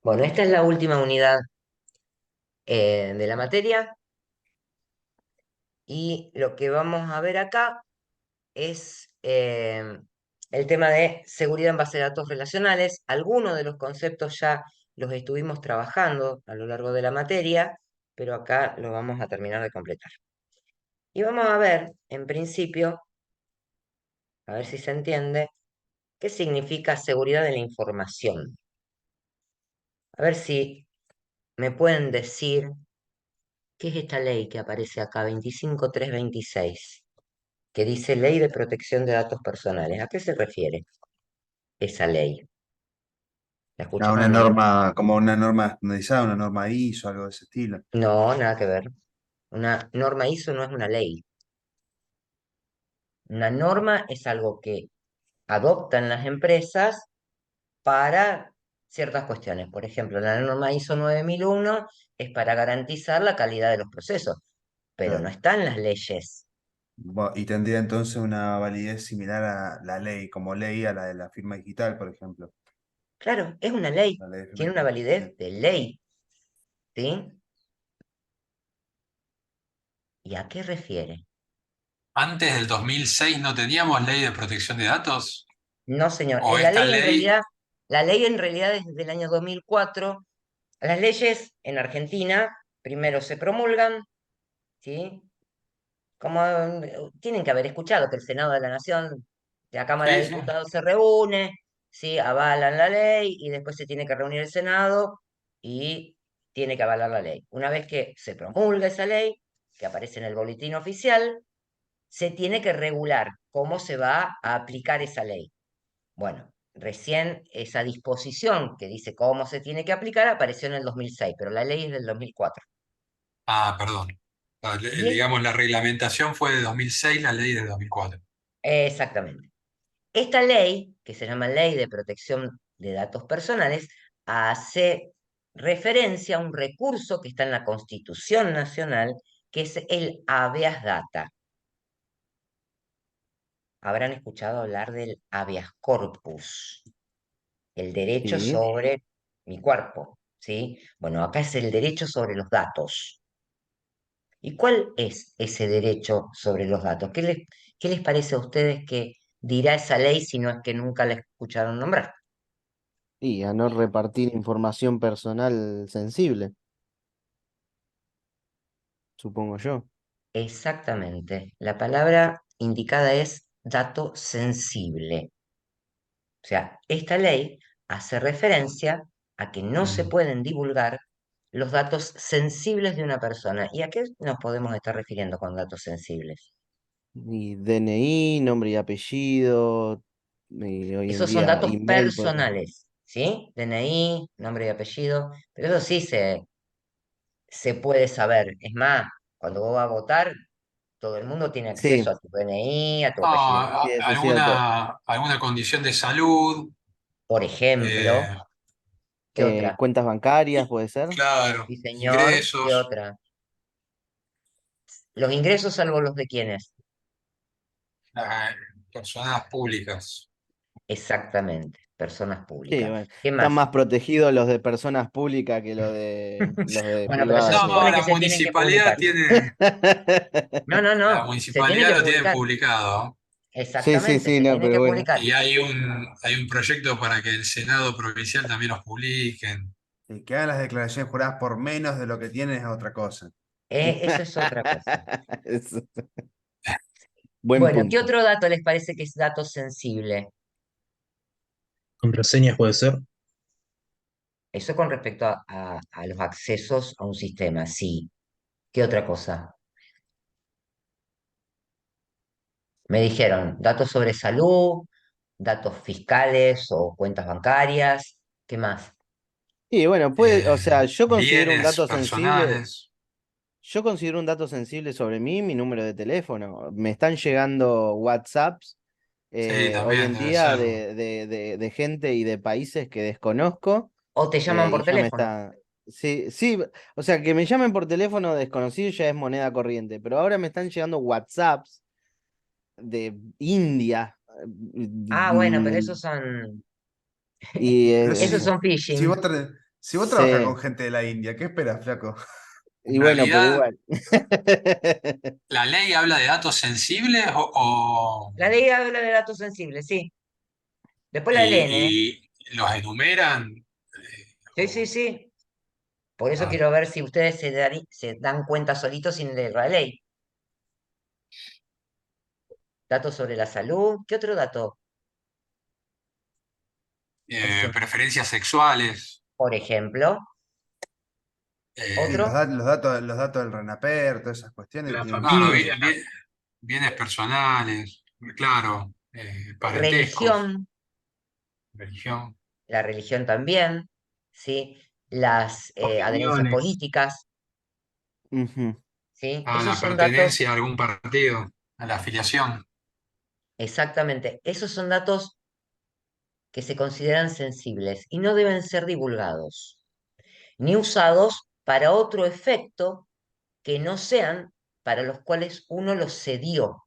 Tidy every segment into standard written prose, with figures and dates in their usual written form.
Bueno, esta es la última unidad de la materia y lo que vamos a ver acá es el tema de seguridad en base de datos relacionales. Algunos de los conceptos ya los estuvimos trabajando a lo largo de la materia, pero acá lo vamos a terminar de completar. Y vamos a ver, en principio, a ver si se entiende, qué significa seguridad de la información. A ver si me pueden decir qué es esta ley que aparece acá, 25326, que dice Ley de Protección de Datos Personales. ¿A qué se refiere esa ley? ¿La A una escucharon bien? norma, como una norma estandarizada, una norma ISO, algo de ese estilo. No, nada que ver. Una norma ISO no es una ley. Una norma es algo que adoptan las empresas para ciertas cuestiones. Por ejemplo, la norma ISO 9001 es para garantizar la calidad de los procesos, pero no Claro. están las leyes. Y tendría entonces una validez similar a la ley, como ley a la de la firma digital, por ejemplo. Claro, es una ley, La ley de firma tiene una digital. validez Bien. de ley, ¿sí? ¿Y a qué refiere? Antes del 2006 no teníamos ley de protección de datos. No, señor. O esta ley, La ley en realidad es desde el año 2004. Las leyes en Argentina primero se promulgan, ¿sí? Como tienen que haber escuchado que el Senado de la Nación, la Cámara de sí, sí. Diputados se reúne, ¿sí? Avalan la ley y después se tiene que reunir el Senado y tiene que avalar la ley. Una vez que se promulga esa ley, que aparece en el boletín oficial, se tiene que regular cómo se va a aplicar esa ley. Bueno, recién esa disposición que dice cómo se tiene que aplicar apareció en el 2006, pero la ley es del 2004. Ah, perdón. Y es Digamos, la reglamentación fue de 2006, la ley de 2004. exactamente. Esta ley, que se llama Ley de Protección de Datos Personales, hace referencia a un recurso que está en la Constitución Nacional, que es el habeas data. Habrán escuchado hablar del habeas corpus, el derecho Sí. sobre mi cuerpo, ¿sí? Bueno, acá es el derecho sobre los datos. ¿Y cuál es ese derecho sobre los datos? Qué les parece a ustedes que dirá esa ley si no es que nunca la escucharon nombrar? Y a no repartir información personal sensible, supongo yo. Exactamente. La palabra indicada es dato sensible. O sea, esta ley hace referencia a que no se pueden divulgar los datos sensibles de una persona. ¿Y a qué nos podemos estar refiriendo con datos sensibles? Y DNI, nombre y apellido, y hoy en Esos son día datos email, por ejemplo. personales, ¿sí? DNI, nombre y apellido, pero eso sí se puede saber. Es más, cuando vos vas a votar, todo el mundo tiene acceso Sí, a tu DNI, a tu apellido. Ah, sí, eso es cierto. alguna condición de salud, Por ejemplo, eh, ¿qué otra? Cuentas bancarias, puede ser. claro, Sí, señor, ¿qué ingresos, otra? Los ingresos, salvo los de quiénes. eh, personas públicas. Exactamente, personas Sí, públicas. bueno, ¿Qué están más? más protegidos los de personas públicas que los de Bueno, pero se privadas, No, supone igual. que la se tienen que municipalidad publicar. tiene, No, no, la no, se tiene municipalidad que lo tiene publicar. publicado. Sí, sí, Exactamente, sí, se no, tiene pero que bueno. publicar. Y hay un proyecto para que el Senado provincial también los publiquen. Y que hagan las declaraciones juradas por menos de lo que tienen es otra cosa. Eso es otra cosa. Es- Buen Bueno, ¿qué punto. otro dato les parece que es dato sensible? Contraseñas puede ser. Eso con respecto a los accesos a un sistema, sí. ¿Qué otra cosa? Me dijeron datos sobre salud, datos fiscales o cuentas bancarias. ¿Qué más? Y bueno, puede, o sea, Bienes personales. yo considero un dato sensible sobre mí, mi número de teléfono. Me están llegando WhatsApps Sí, hoy también en debe día serlo. de gente y de países que desconozco O te llaman y por ya me teléfono. está... Sí, sí, o sea, que me llamen por teléfono desconocido ya es moneda corriente, pero ahora me están llegando WhatsApps de India Ah, bueno, pero mm, y Pero eso esos si, son si phishing. vos, tra- Si vos trabajás Sí, con gente de la India, ¿qué esperas, flaco? y En bueno, pero realidad, igual. ¿la ley habla de datos sensibles La ley habla de datos sensibles, sí. Después la leen, ¿eh? y los enumeran? Sí, sí, O- sí. Por eso ah, quiero ver si ustedes se dan cuenta solitos sin leer la ley. Datos sobre la salud. ¿Qué otro dato? Ese, preferencias sexuales. por ejemplo. Y eh, Otro, los datos del RENAPER, todas esas cuestiones La tienen que claro, familia. bienes personales, claro, parentescos, religión, religión. la religión también, ¿sí? Las adherencias Opiniones. políticas, Ujú. ¿sí? A Esos la son datos, pertenencia a algún partido, a la afiliación. exactamente, esos son datos que se consideran sensibles y no deben ser divulgados, ni usados para otro efecto que no sean para los cuales uno los cedió.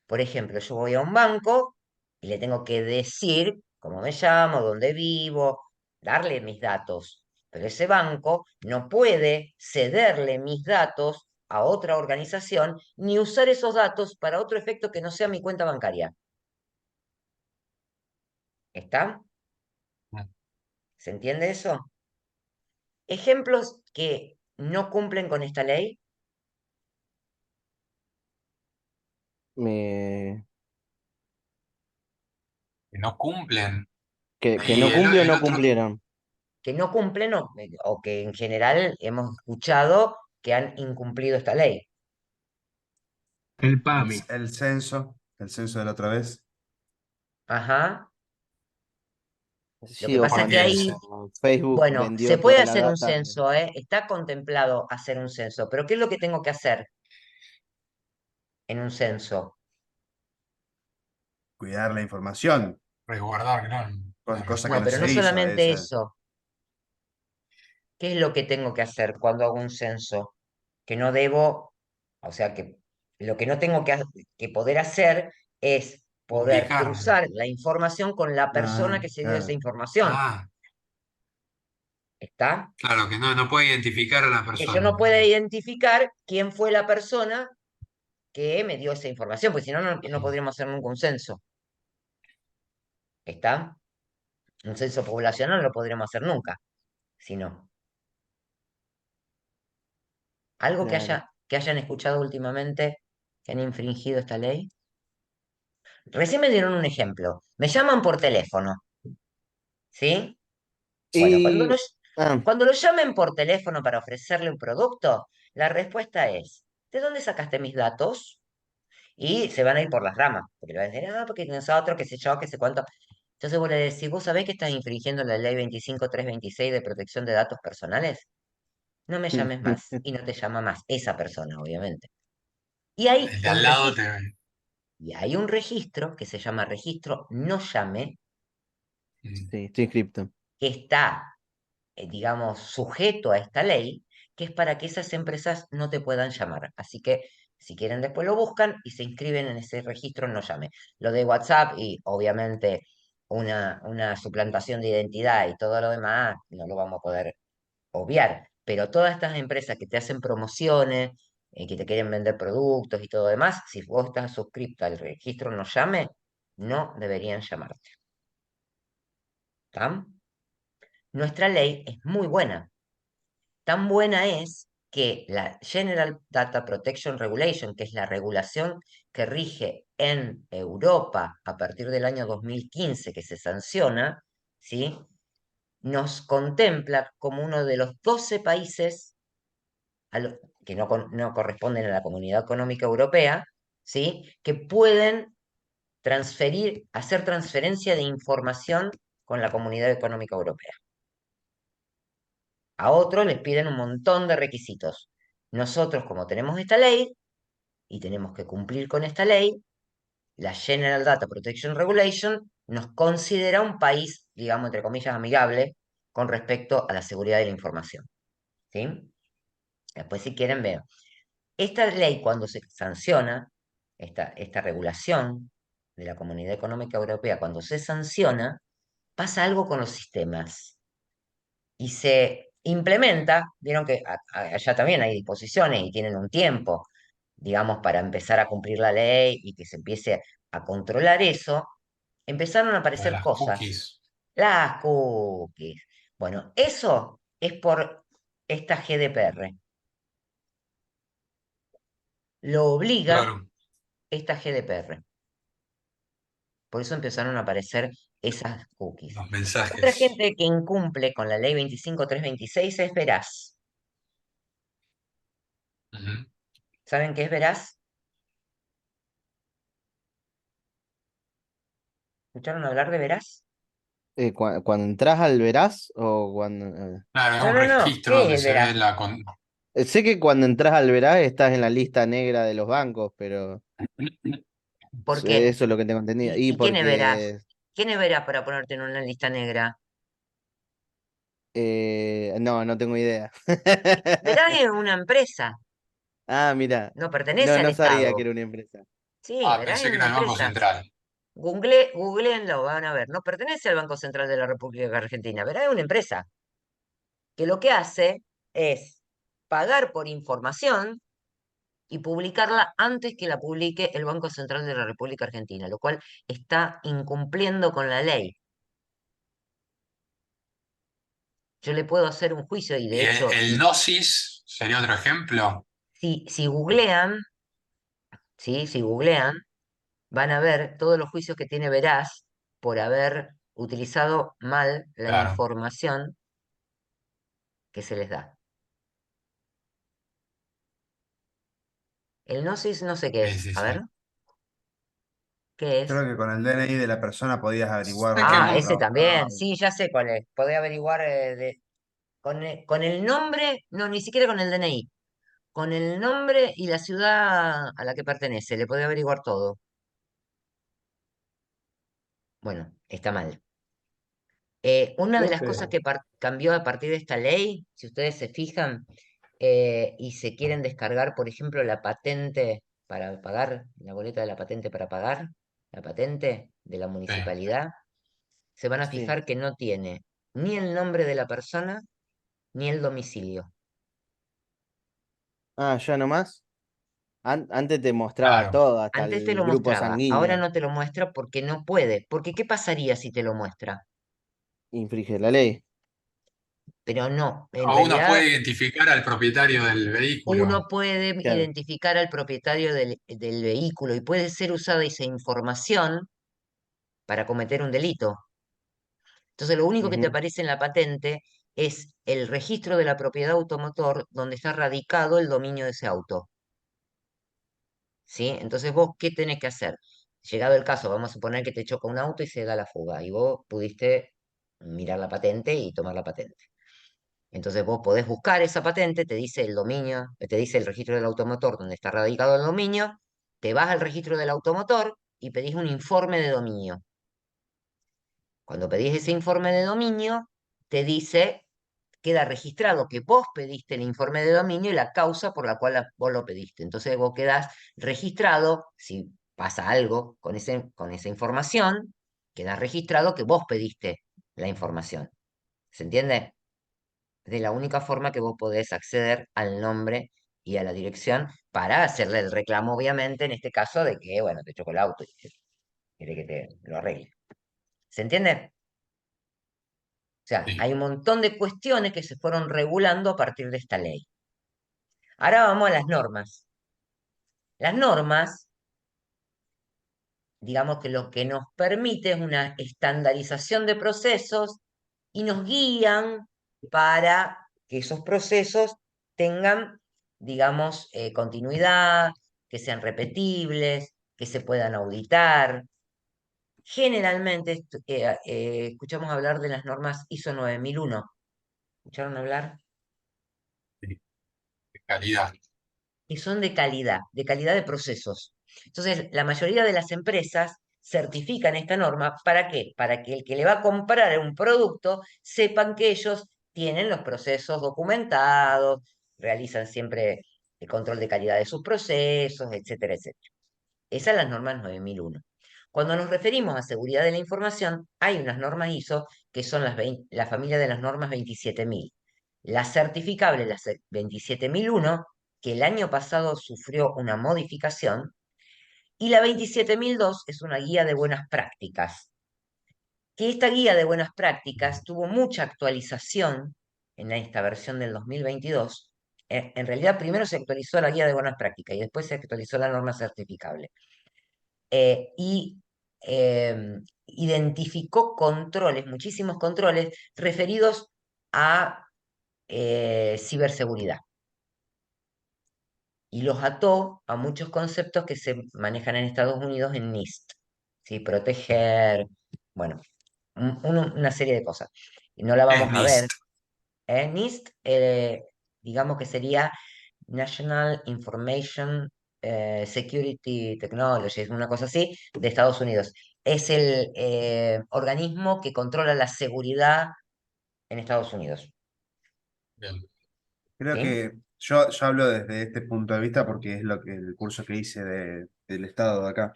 Por ejemplo, yo voy a un banco y le tengo que decir cómo me llamo, dónde vivo, darle mis datos. Pero ese banco no puede cederle mis datos a otra organización ni usar esos datos para otro efecto que no sea mi cuenta bancaria. ¿Está? ¿Se entiende eso? Ejemplos que no cumplen con esta ley. Me- Que no cumplen. que Y no cumple o el no otro, cumplieron. Que no cumplen o que en general hemos escuchado que han incumplido esta ley. El PAMI. El censo de la otra vez. Ajá. Lo Sí, que o pasa que porque cuando ahí, Facebook bueno, se vendió puede toda la hacer un data. censo, ¿eh? Está contemplado hacer un censo, pero ¿qué es lo que tengo que hacer en un censo? Cuidar la información, resguardar, claro, la cosa que No, no pero no respuesta. se hizo. solamente eso. ¿Qué es lo que tengo que hacer cuando hago un censo? Que no debo, o sea, que lo que no tengo que poder hacer es poder Publicar. cruzar la información con la persona Ah, que se dio esa claro. información. Ah, ¿Está? claro, que no puede identificar a la Que yo persona. no pueda identificar quién fue la persona que me dio esa información, porque si no, no podríamos hacer nunca un censo. ¿Está? Un censo poblacional no lo podremos hacer nunca, si no. Algo Claro. que hayan escuchado últimamente que han infringido esta ley. Recién me dieron un ejemplo. Me llaman por teléfono, ¿sí? Bueno, Y. Ah, cuando lo llamen por teléfono para ofrecerle un producto, la respuesta es, ¿de dónde sacaste mis datos? Y se van a ir por las ramas, porque le van a decir, porque nosotros, qué sé yo, qué sé cuánto. Entonces vos le decís, ¿vos sabés que estás infringiendo la ley 25326 de protección de datos personales? No me llames más. Y no te llama más esa persona, obviamente. Y hay El de un al lado registro, te... y hay un registro que se llama registro no llame, Mm. sí, estoy inscripto. que está, digamos, sujeto a esta ley, que es para que esas empresas no te puedan llamar. Así que si quieren después lo buscan y se inscriben en ese registro no llame. Lo de WhatsApp y obviamente una suplantación de identidad y todo lo demás no lo vamos a poder obviar, pero todas estas empresas que te hacen promociones, que te quieren vender productos y todo demás, si vos estás suscripto al registro no llame, no deberían llamarte. ¿Está? Nuestra ley es muy buena. Tan buena es que la General Data Protection Regulation, que es la regulación que rige en Europa a partir del año 2015, que se sanciona, ¿sí? Nos contempla como uno de los 12 países que no corresponden a la Comunidad Económica Europea, ¿sí? Que pueden hacer transferencia de información con la Comunidad Económica Europea. A otros les piden un montón de requisitos. Nosotros, como tenemos esta ley y tenemos que cumplir con esta ley, la General Data Protection Regulation nos considera un país, digamos, entre comillas, amigable con respecto a la seguridad de la información. ¿Sí? Después, si quieren, vean. Esta ley, cuando se sanciona, esta regulación de la Comunidad Económica Europea, cuando se sanciona, pasa algo con los sistemas. y se implementa, vieron que allá también hay disposiciones y tienen un tiempo, digamos, para empezar a cumplir la ley y que se empiece a controlar eso, empezaron a Lo de aparecer las cosas. cookies. Las cookies. Bueno, eso es por esta GDPR. Lo obliga Claro, esta GDPR. Por eso empezaron a aparecer esas cookies. los Otra mensajes. gente que incumple con la ley 25326 es Veraz. Ujú. ¿Saben qué es Veraz? ¿Escucharon hablar de Veraz? Cuando entras al Verás o cuando... Claro, es No, un no, no. registro ¿Qué es donde el se ve Veraz? la... Sé que cuando entras al Verás estás en la lista negra de los bancos, pero ¿Por qué? eso es lo que tengo entendido. Y ¿Y quién es Veraz? porque... ¿Quién es Veraz para ponerte en una lista negra? no, no tengo idea. Veraz es una empresa, Ah, mira. no No, pertenece al no sabía que Estado. era una empresa. Sí, Ah, Veraz es pensé que una era el Banco empresa. Central. Googleenlo, van a ver. No pertenece al Banco Central de la República Argentina. Veraz es una empresa que lo que hace es pagar por información y publicarla antes que la publique el Banco Central de la República Argentina, lo cual está incumpliendo con la ley. Yo le puedo hacer un juicio y de Y hecho, el Gnosis sería otro ejemplo. si googlean, ¿sí? Si googlean, van a ver todos los juicios que tiene Veraz por haber utilizado mal la Claro, información que se les da. El Gnosis no sé qué sí, es. sí, A ver, sí. ¿qué Creo es? que con el DNI de la persona podías averiguar Sé que Ah, dónde ese trabajaba. también. Sí, ya sé cuál es. Podés averiguar con el nombre, no, ni siquiera con el DNI. Con el nombre y la ciudad a la que pertenece. Le podés averiguar todo. Bueno, está mal. Una de las cosas Este, que cambió a partir de esta ley, si ustedes se fijan, y se quieren descargar, por ejemplo, la patente para pagar, la boleta de la patente para pagar, la patente de la sí. municipalidad, se van a Sí. fijar que no tiene ni el nombre de la persona ni el domicilio. Ah, ya nomás. Antes te mostraba Claro. todo, hasta Antes te el lo grupo mostraba, ahora sanguíneo. no te lo muestra porque no puede. Porque ¿qué pasaría si te lo muestra? Infringe la ley. Pero no, en O uno realidad puede identificar al propietario del vehículo. uno puede Claro. identificar al propietario del vehículo y puede ser usada esa información para cometer un delito. Entonces, lo único que te Ujú. aparece en la patente es el registro de la propiedad automotor donde está radicado el dominio de ese auto. ¿Sí? Entonces, vos, ¿qué tenés que hacer? Llegado el caso, vamos a suponer que te choca un auto y se da la fuga, y vos pudiste mirar la patente y tomar la patente. Entonces vos podés buscar esa patente, te dice el dominio, te dice el registro del automotor donde está radicado el dominio, te vas al registro del automotor y pedís un informe de dominio. Cuando pedís ese informe de dominio, te dice, queda registrado que vos pediste el informe de dominio y la causa por la cual vos lo pediste. Entonces vos quedás registrado, si pasa algo con esa información, quedás registrado que vos pediste la información. ¿Se entiende? De la única forma que vos podés acceder al nombre y a la dirección para hacerle el reclamo, obviamente, en este caso de que, bueno, te chocó el auto y quiere que te lo arregle. ¿Se entiende? O sea, Sí. hay un montón de cuestiones que se fueron regulando a partir de esta ley. Ahora vamos a las normas. Las normas, digamos que lo que nos permite es una estandarización de procesos y nos guían para que esos procesos tengan, digamos, continuidad, que sean repetibles, que se puedan auditar. Generalmente escuchamos hablar de las normas ISO 9001. ¿Escucharon hablar? Sí, de calidad. Que son de calidad de procesos. Entonces, la mayoría de las empresas certifican esta norma, ¿para qué? Para que el que le va a comprar un producto sepan que ellos tienen los procesos documentados, realizan siempre el control de calidad de sus procesos, etcétera, etcétera. Esas son las normas 9001. Cuando nos referimos a seguridad de la información, hay unas normas ISO que son la familia de las normas 27.000. La certificable, la 27.001, que el año pasado sufrió una modificación, y la 27.002 es una guía de buenas prácticas, que esta guía de buenas prácticas tuvo mucha actualización en esta versión del 2022. En realidad, primero se actualizó la guía de buenas prácticas y después se actualizó la norma certificable. Y identificó controles, muchísimos controles referidos a ciberseguridad. Y los ató a muchos conceptos que se manejan en Estados Unidos en NIST. ¿Sí? Proteger, bueno, una serie de cosas. Y no la Es vamos a ver. NIST. NIST, digamos que sería National Information Security Technology, es una cosa así, de Estados Unidos. Es el organismo que controla la seguridad en Estados Unidos. Bien. Creo ¿Sí? que yo hablo desde este punto de vista porque es el curso que hice del Estado de acá,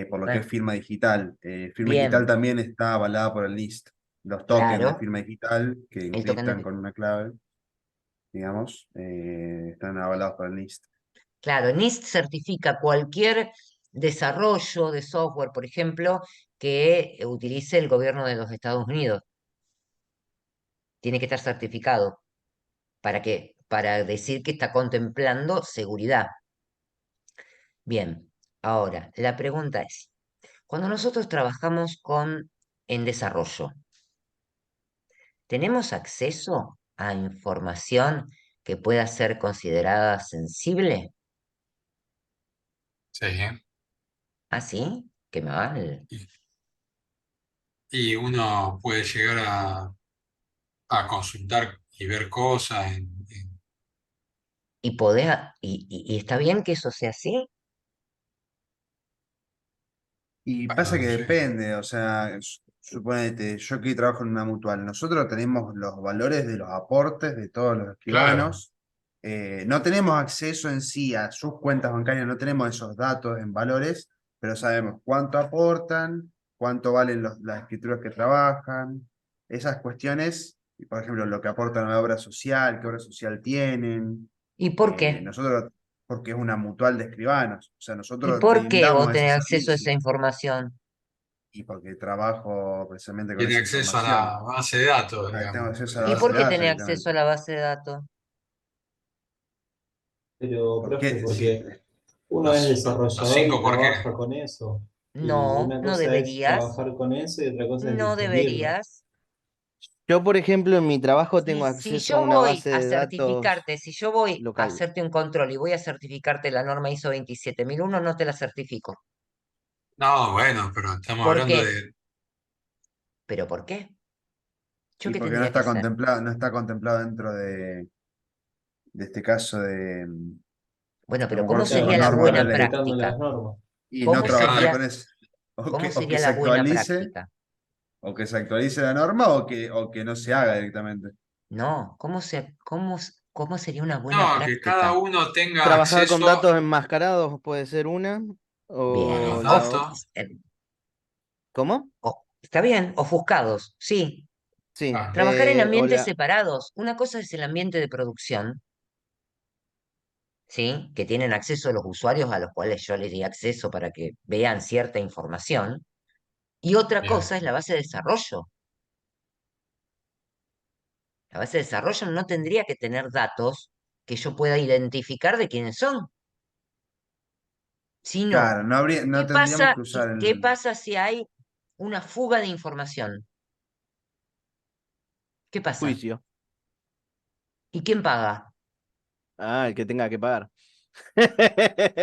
por lo que es Ah, firma digital. Firma digital bien, también está avalada por el NIST. Los tokens de claro, firma digital que el token encriptan con una clave, digamos, están avalados por el NIST. claro, NIST certifica cualquier desarrollo de software, por ejemplo, que utilice el gobierno de los Estados Unidos. Tiene que estar certificado. ¿Para qué? Para decir que está contemplando seguridad. Bien, ahora, la pregunta es, cuando nosotros trabajamos en desarrollo, ¿tenemos acceso a información que pueda ser considerada sensible? Sí. ¿Ah, sí? Qué mal. Y, y uno puede llegar a consultar y ver cosas ¿Y está bien que eso sea así? Y pasa bueno, que sí. depende, o sea, suponete, yo que trabajo en una mutual, nosotros tenemos los valores de los aportes de todos los Claro, escribanos, no tenemos acceso en sí a sus cuentas bancarias, no tenemos esos datos en valores, pero sabemos cuánto aportan, cuánto valen las escrituras que trabajan, esas cuestiones, y por ejemplo, lo que aportan a la obra social, qué obra social tienen, ¿Y por qué? nosotros, porque es una mutual de escribanos, o sea, ¿Y nosotros por qué vos brindamos ese tenés acceso a servicio esa información? y porque trabajo precisamente con tiene esa acceso a información. la base de datos, Tengo digamos. acceso a la ¿Y base por de qué datos tenés acceso directamente. a la base de datos? Pero, profe, Porque sí, porque uno es Los, los desarrollador y cinco por qué. trabaja con eso. Y No, una no cosa es deberías, trabajar con eso y otra cosa es no difundirlo. deberías. Yo, por ejemplo, en mi trabajo tengo Si acceso a yo una voy base a de datos certificarte, si yo voy a local. hacerte un control y voy a certificarte la norma ISO 27001, no te la certifico. No, bueno, pero estamos ¿Por hablando qué? de... ¿Pero por qué? ¿Yo y qué porque no tendría que está hacer? contemplado, no está contemplado dentro de este caso Bueno, no pero me ¿cómo acuerdo cómo es Claro, la sería no la se está norma de la buena ley. respetando práctica? las normas. Y no ¿Cómo trabajar sería, con eso. cómo O que sería se la buena actualice, práctica? o que se actualice la norma, o que no se haga directamente. No, ¿cómo sería una buena No, que cada práctica? uno tenga Trabajar con acceso datos enmascarados puede ser una. a Bien, los O la otra. datos. ¿Cómo? está bien, ofuscados, sí. Sí. Ah, Trabajar en O ambientes la. separados. Una cosa es el ambiente de producción, ¿sí? Que tienen acceso a los usuarios a los cuales yo les di acceso para que vean cierta información. Y otra bien. cosa es la base de desarrollo. La base de desarrollo no tendría que tener datos que yo pueda identificar de quiénes son, sino, Claro, no ¿qué tendríamos pasa, que usar qué el. pasa si hay una fuga de información? ¿Qué pasa? Juicio. ¿Y quién paga? Ah, el que tenga que pagar.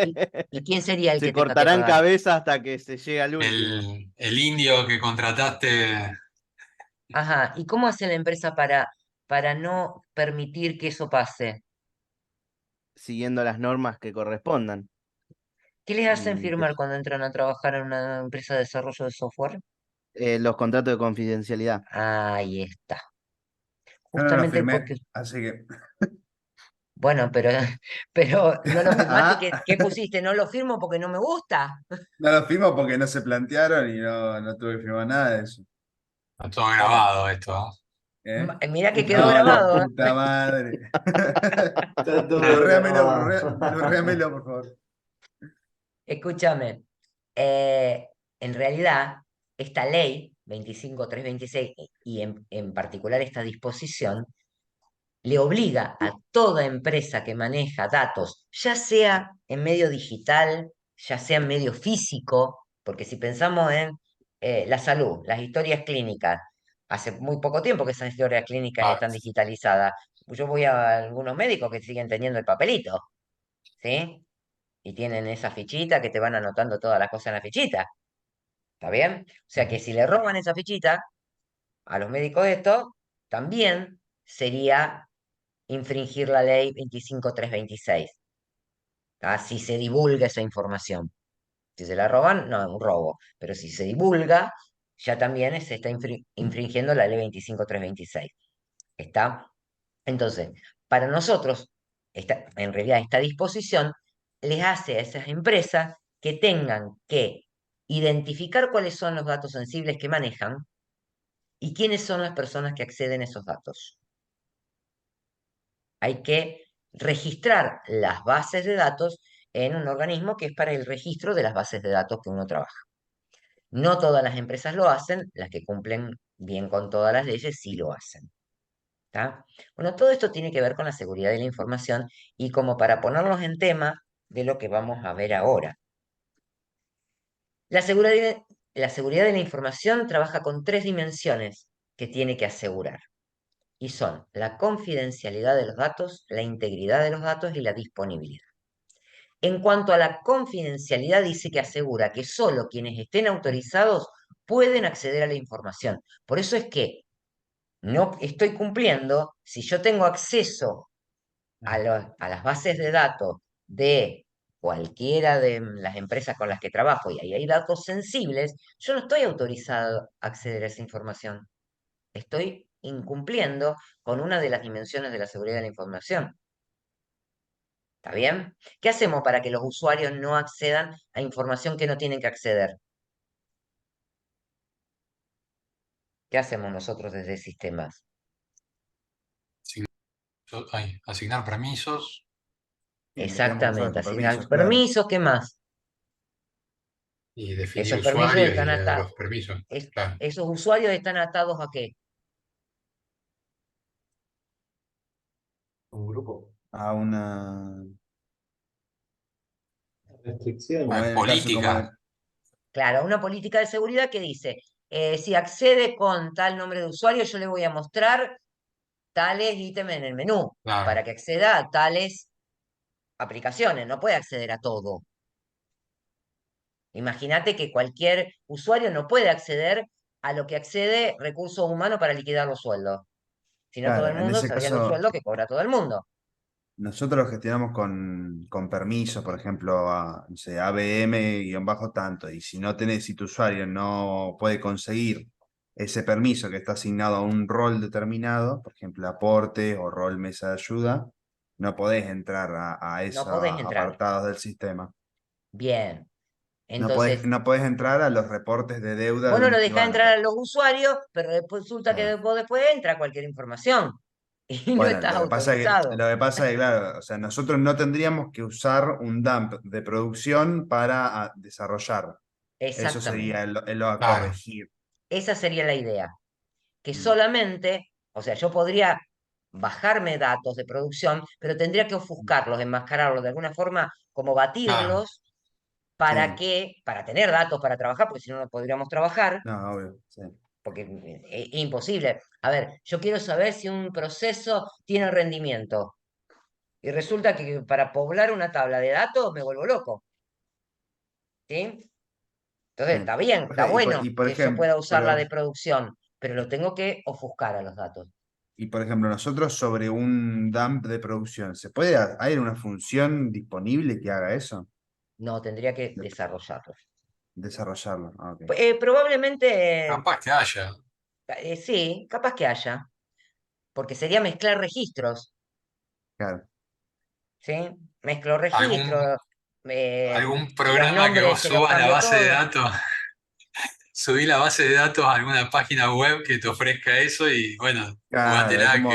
¿Y, y quién sería el Se que tenga que cortarán pagar? cabezas hasta que se llegue al último. El indio que contrataste, Ajá, ¿y cómo hace la empresa para no permitir que eso pase? Siguiendo las normas que correspondan. ¿Qué les hacen Y firmar cuando entran a trabajar en una empresa de desarrollo de software? los contratos de confidencialidad. Ahí está. Yo no lo Justamente porque, firmé, así que. bueno, pero no lo firmaste, ¿qué, Ah, qué pusiste? No lo firmo porque no me gusta. no lo firmo porque no se plantearon y no tuve que firmar nada de eso. Está todo grabado esto, ¿Eh? Mirá que quedó No, la grabado, ¿eh? puta madre. Está todo Blurréamelo, grabado. blurréamelo, por favor. Escúchame, en realidad, esta ley 25326 y en particular esta disposición le obliga a toda empresa que maneja datos, ya sea en medio digital, ya sea en medio físico, porque si pensamos en la salud, las historias clínicas, hace muy poco tiempo que esas historias clínicas ¿ah? están digitalizadas. Yo voy a algunos médicos que siguen teniendo el papelito, ¿sí? Y tienen esa fichita que te van anotando todas las cosas en la fichita. ¿Está bien? O sea que si le roban esa fichita a los médicos esto, también sería infringir la ley 25326. ¿Tá? Si se divulga esa información. Si se la roban, no es un robo. Pero si se divulga, ya también se está infringiendo la ley 25326. ¿Está? Entonces, para nosotros, en realidad esta disposición les hace a esas empresas que tengan que identificar cuáles son los datos sensibles que manejan y quiénes son las personas que acceden a esos datos. Hay que registrar las bases de datos en un organismo que es para el registro de las bases de datos que uno trabaja. No todas las empresas lo hacen, las que cumplen bien con todas las leyes sí lo hacen. ¿Tá? Bueno, todo esto tiene que ver con la seguridad de la información y como para ponernos en tema de lo que vamos a ver ahora. La seguridad de la información trabaja con tres dimensiones que tiene que asegurar y son la confidencialidad de los datos, la integridad de los datos y la disponibilidad. En cuanto a la confidencialidad, dice que asegura que solo quienes estén autorizados pueden acceder a la información. Por eso es que no estoy cumpliendo si yo tengo acceso a las bases de datos de cualquiera de las empresas con las que trabajo y ahí hay datos sensibles, yo no estoy autorizado a acceder a esa información. Estoy incumpliendo con una de las dimensiones de la seguridad de la información. ¿Está bien? ¿Qué hacemos para que los usuarios no accedan a información que no tienen que acceder? ¿Qué hacemos nosotros desde sistemas? Asignar permisos. Y metemos usuarios Exactamente, con asignar permisos, claro. permisos, ¿qué más? Y definir Esos permisos usuarios y están atados. los permisos. Claro. Esos usuarios están atados ¿a qué? Un grupo. A una. Restricciones. Como en el caso, como en Política. el- Claro, una política de seguridad que dice, si accede con tal nombre de usuario, yo le voy a mostrar tales ítems en el menú Claro. para que acceda a tales aplicaciones. No puede acceder a todo. Imagínate que cualquier usuario no puede acceder a lo que accede recursos humanos para liquidar los sueldos. Si no, todo el Claro, en mundo ese sabría los caso, sueldos que cobra todo el mundo. nosotros lo gestionamos con permiso, por ejemplo, no sé, ABM-tanto, y si no tenés, si tu usuario no puede conseguir ese permiso que está asignado a un rol determinado, por ejemplo, aporte o rol mesa de ayuda, no podés entrar a No esos podés entrar. apartados del sistema. Bien. Entonces, No podés entrar a los reportes de deuda vos de no un lo dejás escribano. entrar a los usuarios, pero después resulta que Claro. después entra cualquier información y no Bueno, estás autorizado. lo que pasa es que, claro, o sea, nosotros no tendríamos que usar un dump de producción para desarrollar. Eso sería Exactamente. lo a Claro. corregir. Esa sería la idea. Que Mm, solamente, o sea, yo podría bajarme datos de producción, pero tendría que ofuscarlos, enmascararlos de alguna forma, como Claro. batirlos para sí, que, para tener datos para trabajar, porque si no, no podríamos trabajar, no, obvio, sí. porque es imposible. A ver, yo quiero saber si un proceso tiene rendimiento. Y resulta que para poblar una tabla de datos me vuelvo loco. ¿Sí? Sí. Entonces, está bien, O está sea, bueno y por que yo ejemplo, pueda usar la de producción, pero lo tengo que ofuscar a los datos. nosotros sobre un dump de producción, ¿hay una función disponible que haga eso? No, tendría que De- desarrollarlo. Desarrollarlo. Ah, ok. Probablemente, Capaz que haya. sí, capaz que haya, porque sería mezclar registros, Claro. ¿sí? Mezclo Algún, registros, algún los programa que nombres vos se los subas a la cambio base de todos. datos. subí la base de datos a alguna página web que te ofrezca eso y bueno, Claro, es jugátela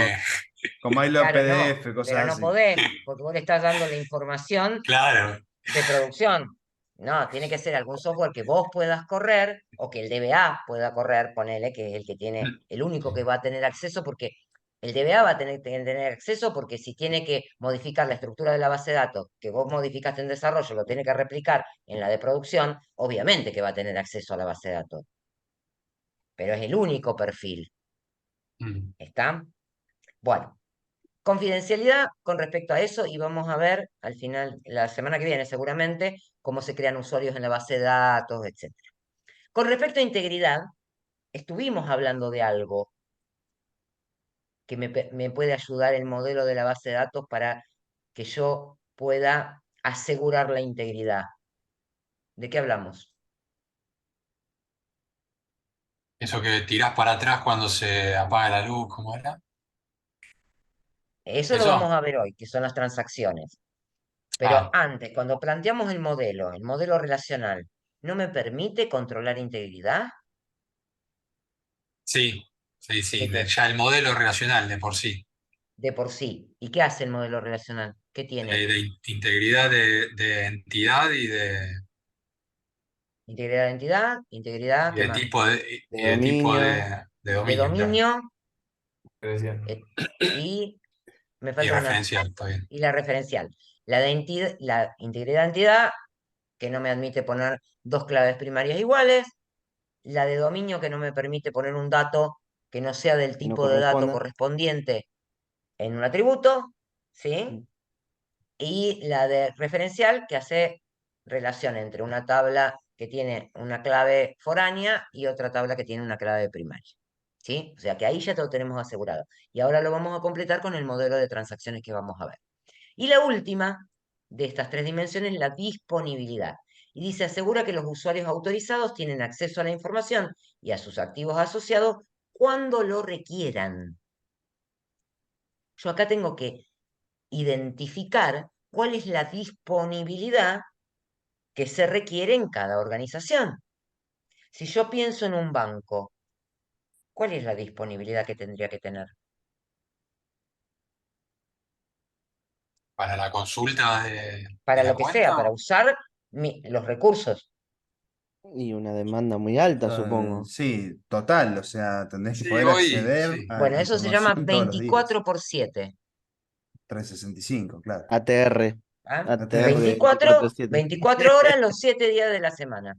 que, como hay los Claro, no, PDF, pero cosas no así. podés, porque vos le estás dando la información claro. de producción. No, tiene que ser algún software que vos puedas correr o que el DBA pueda correr, ponele, que es el que tiene, el único que va a tener acceso, porque el DBA va a tener acceso porque si tiene que modificar la estructura de la base de datos que vos modificaste en desarrollo, lo tiene que replicar en la de producción, obviamente que va a tener acceso a la base de datos, pero es el único perfil. Mm. ¿Está? Bueno. Confidencialidad con respecto a eso y vamos a ver al final, la semana que viene seguramente, cómo se crean usuarios en la base de datos, etcétera. Con respecto a integridad, estuvimos hablando de algo que me puede ayudar el modelo de la base de datos para que yo pueda asegurar la integridad. ¿De qué hablamos? Eso que tirás para atrás cuando se apaga la luz, ¿cómo era? Eso lo vamos ¿Eso? a ver hoy, que son las transacciones. Pero Ah, antes, cuando planteamos el modelo relacional, ¿no me permite controlar integridad? sí, sí, ¿De sí, qué? ya el modelo relacional de por sí, De por sí. ¿Y qué hace el modelo relacional? ¿Qué tiene? de integridad de entidad Integridad de identidad, integridad, ¿qué más? De y de tipo dominio. de De dominio, claro. dominio Referencial. eh, y me Y falta una, referencial, está bien. y la referencial. La integridad de entidad, que no me admite poner dos claves primarias iguales. La de dominio, que no me permite poner un dato que no sea del Que no tipo de dato corresponda. correspondiente en un atributo, ¿sí? Mm. Y la de referencial que hace relación entre una tabla que tiene una clave foránea y otra tabla que tiene una clave primaria. ¿Sí? O sea que ahí ya te lo tenemos asegurado. Y ahora lo vamos a completar con el modelo de transacciones que vamos a ver. Y la última de estas tres dimensiones es la disponibilidad. Y dice, asegura que los usuarios autorizados tienen acceso a la información y a sus activos asociados cuando lo requieran. Yo acá tengo que identificar cuál es la disponibilidad que se requiere en cada organización. Si yo pienso en un banco, ¿cuál es la disponibilidad que tendría que tener? Para la consulta de Para la lo que sea, para cuenta, usar los recursos. Y una demanda muy alta, supongo. Sí, total, o sea, tendrés que sí, poder hoy, acceder sí. a Bueno, eso se llama información todos los días. 24/7. 365, claro. ATR. ¿Ah? ATR ATR. 24, 24/7. 24 horas los 7 días de la semana.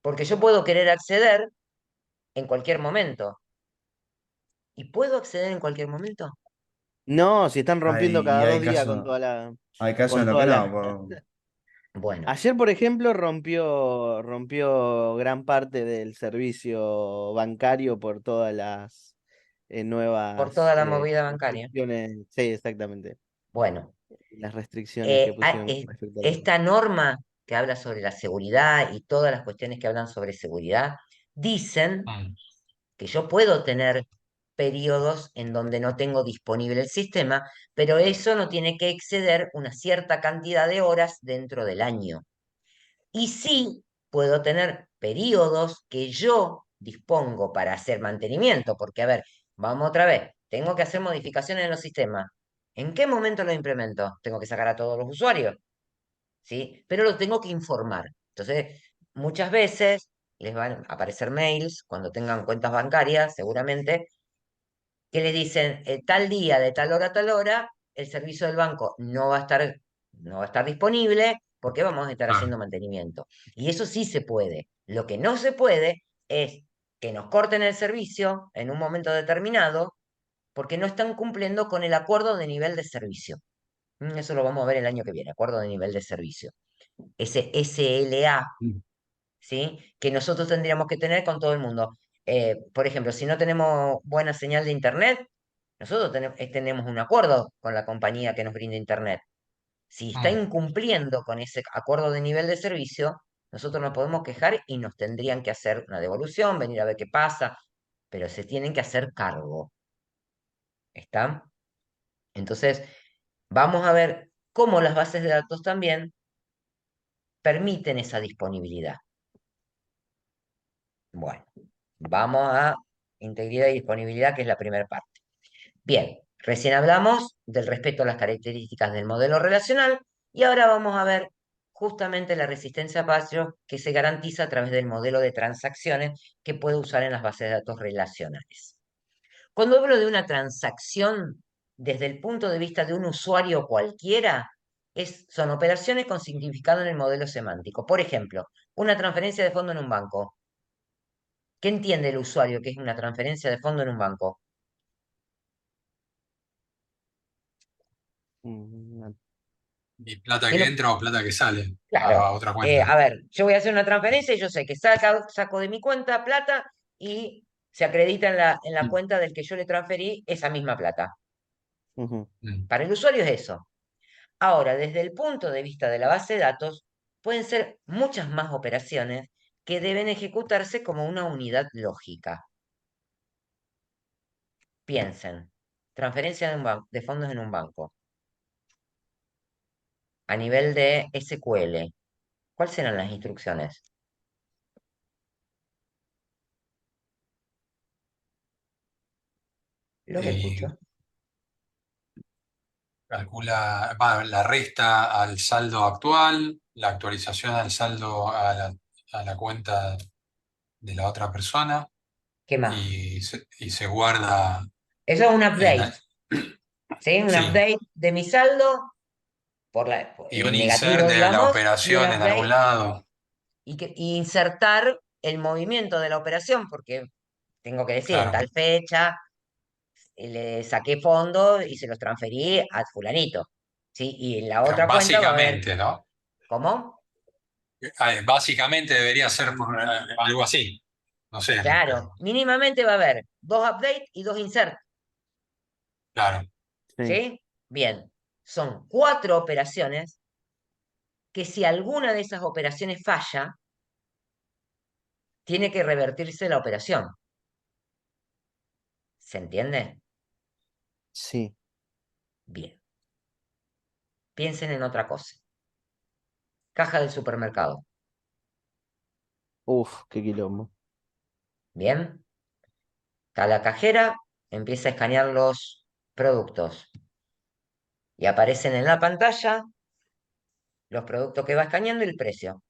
Porque yo puedo querer acceder en cualquier momento. ¿Y puedo acceder en cualquier momento? No, si están rompiendo Hay, y cada 2 días con toda la, hay casos con en los que toda no. la. Bueno, Ayer, por ejemplo, rompió gran parte del servicio bancario por todas las por nuevas toda la movida bancaria. restricciones. Sí, exactamente. Bueno, Las restricciones que pusieron con es- respecto a eso. esta norma que habla sobre la seguridad y todas las cuestiones que hablan sobre seguridad, dicen Mm. que yo puedo tener periodos en donde no tengo disponible el sistema, pero eso no tiene que exceder una cierta cantidad de horas dentro del año. Y sí puedo tener periodos que yo dispongo para hacer mantenimiento, porque a ver, vamos otra vez, tengo que hacer modificaciones en los sistemas. ¿En qué momento lo implemento? Tengo que sacar a todos los usuarios, ¿sí? Pero lo tengo que informar. Entonces, muchas veces les van a aparecer mails cuando tengan cuentas bancarias, seguramente, que les dicen tal día, de tal hora a tal hora, el servicio del banco no va a estar disponible porque vamos a estar Ah, haciendo mantenimiento. Y eso sí se puede. Lo que no se puede es que nos corten el servicio en un momento determinado porque no están cumpliendo con el acuerdo de nivel de servicio. Eso lo vamos a ver el año que viene, acuerdo de nivel de servicio. Ese SLA, mm. ¿sí? Que nosotros tendríamos que tener con todo el mundo. Por ejemplo, si no tenemos buena señal de internet, nosotros tenemos un acuerdo con la compañía que nos brinda internet. Si está Mm. incumpliendo con ese acuerdo de nivel de servicio, nosotros nos podemos quejar y nos tendrían que hacer una devolución, venir a ver qué pasa, pero se tienen que hacer cargo. ¿Está? Entonces, vamos a ver cómo las bases de datos también permiten esa disponibilidad. Bueno, vamos a integridad y disponibilidad, que es la primera parte. Bien, recién hablamos del respeto a las características del modelo relacional y ahora vamos a ver justamente la resistencia a fallos que se garantiza a través del modelo de transacciones que puede usar en las bases de datos relacionales. Cuando hablo de una transacción desde el punto de vista de un usuario cualquiera, son operaciones con significado en el modelo semántico. Por ejemplo, una transferencia de fondo en un banco. ¿Qué entiende el usuario que es una transferencia de fondo en un banco? Mm, ¿Y plata ¿Qué que no- entra o plata que sale Claro, a otra cuenta? a ver, yo voy a hacer una transferencia y yo sé que saco de mi cuenta plata y se acredita en la Mm, cuenta del que yo le transferí esa misma plata. ujú. mm. Para el usuario es eso. Ahora, desde el punto de vista de la base de datos, pueden ser muchas más operaciones que deben ejecutarse como una unidad lógica. Piensen, transferencia de fondos en un banco a nivel de SQL. ¿Cuáles serán las instrucciones? Los Y escucho. calcula la resta al saldo actual, la actualización al saldo a la cuenta de la otra persona ¿Qué más? y se guarda Eso es un en update, ¿sí? Un sí, update de mi saldo y un insert negativo, de la digamos, y un operación en algún update lado. y insertar el movimiento de la operación, porque tengo que decir, en Claro. tal fecha le saqué fondos y se los transferí a fulanito, ¿sí? Y en la Claro, otra cuenta va a haber, básicamente, ¿no? ¿cómo? Básicamente debería ser algo así. No sé. Claro, mínimamente va a haber dos updates y dos insert, Claro. Sí, ¿sí? Bien, son cuatro operaciones que si alguna de esas operaciones falla, tiene que revertirse la operación. ¿Se entiende? sí. Bien. Piensen en otra cosa. Caja del supermercado. Uf, qué quilombo. Bien. Está la cajera, empieza a escanear los productos y aparecen en la pantalla los productos que va escaneando y el precio.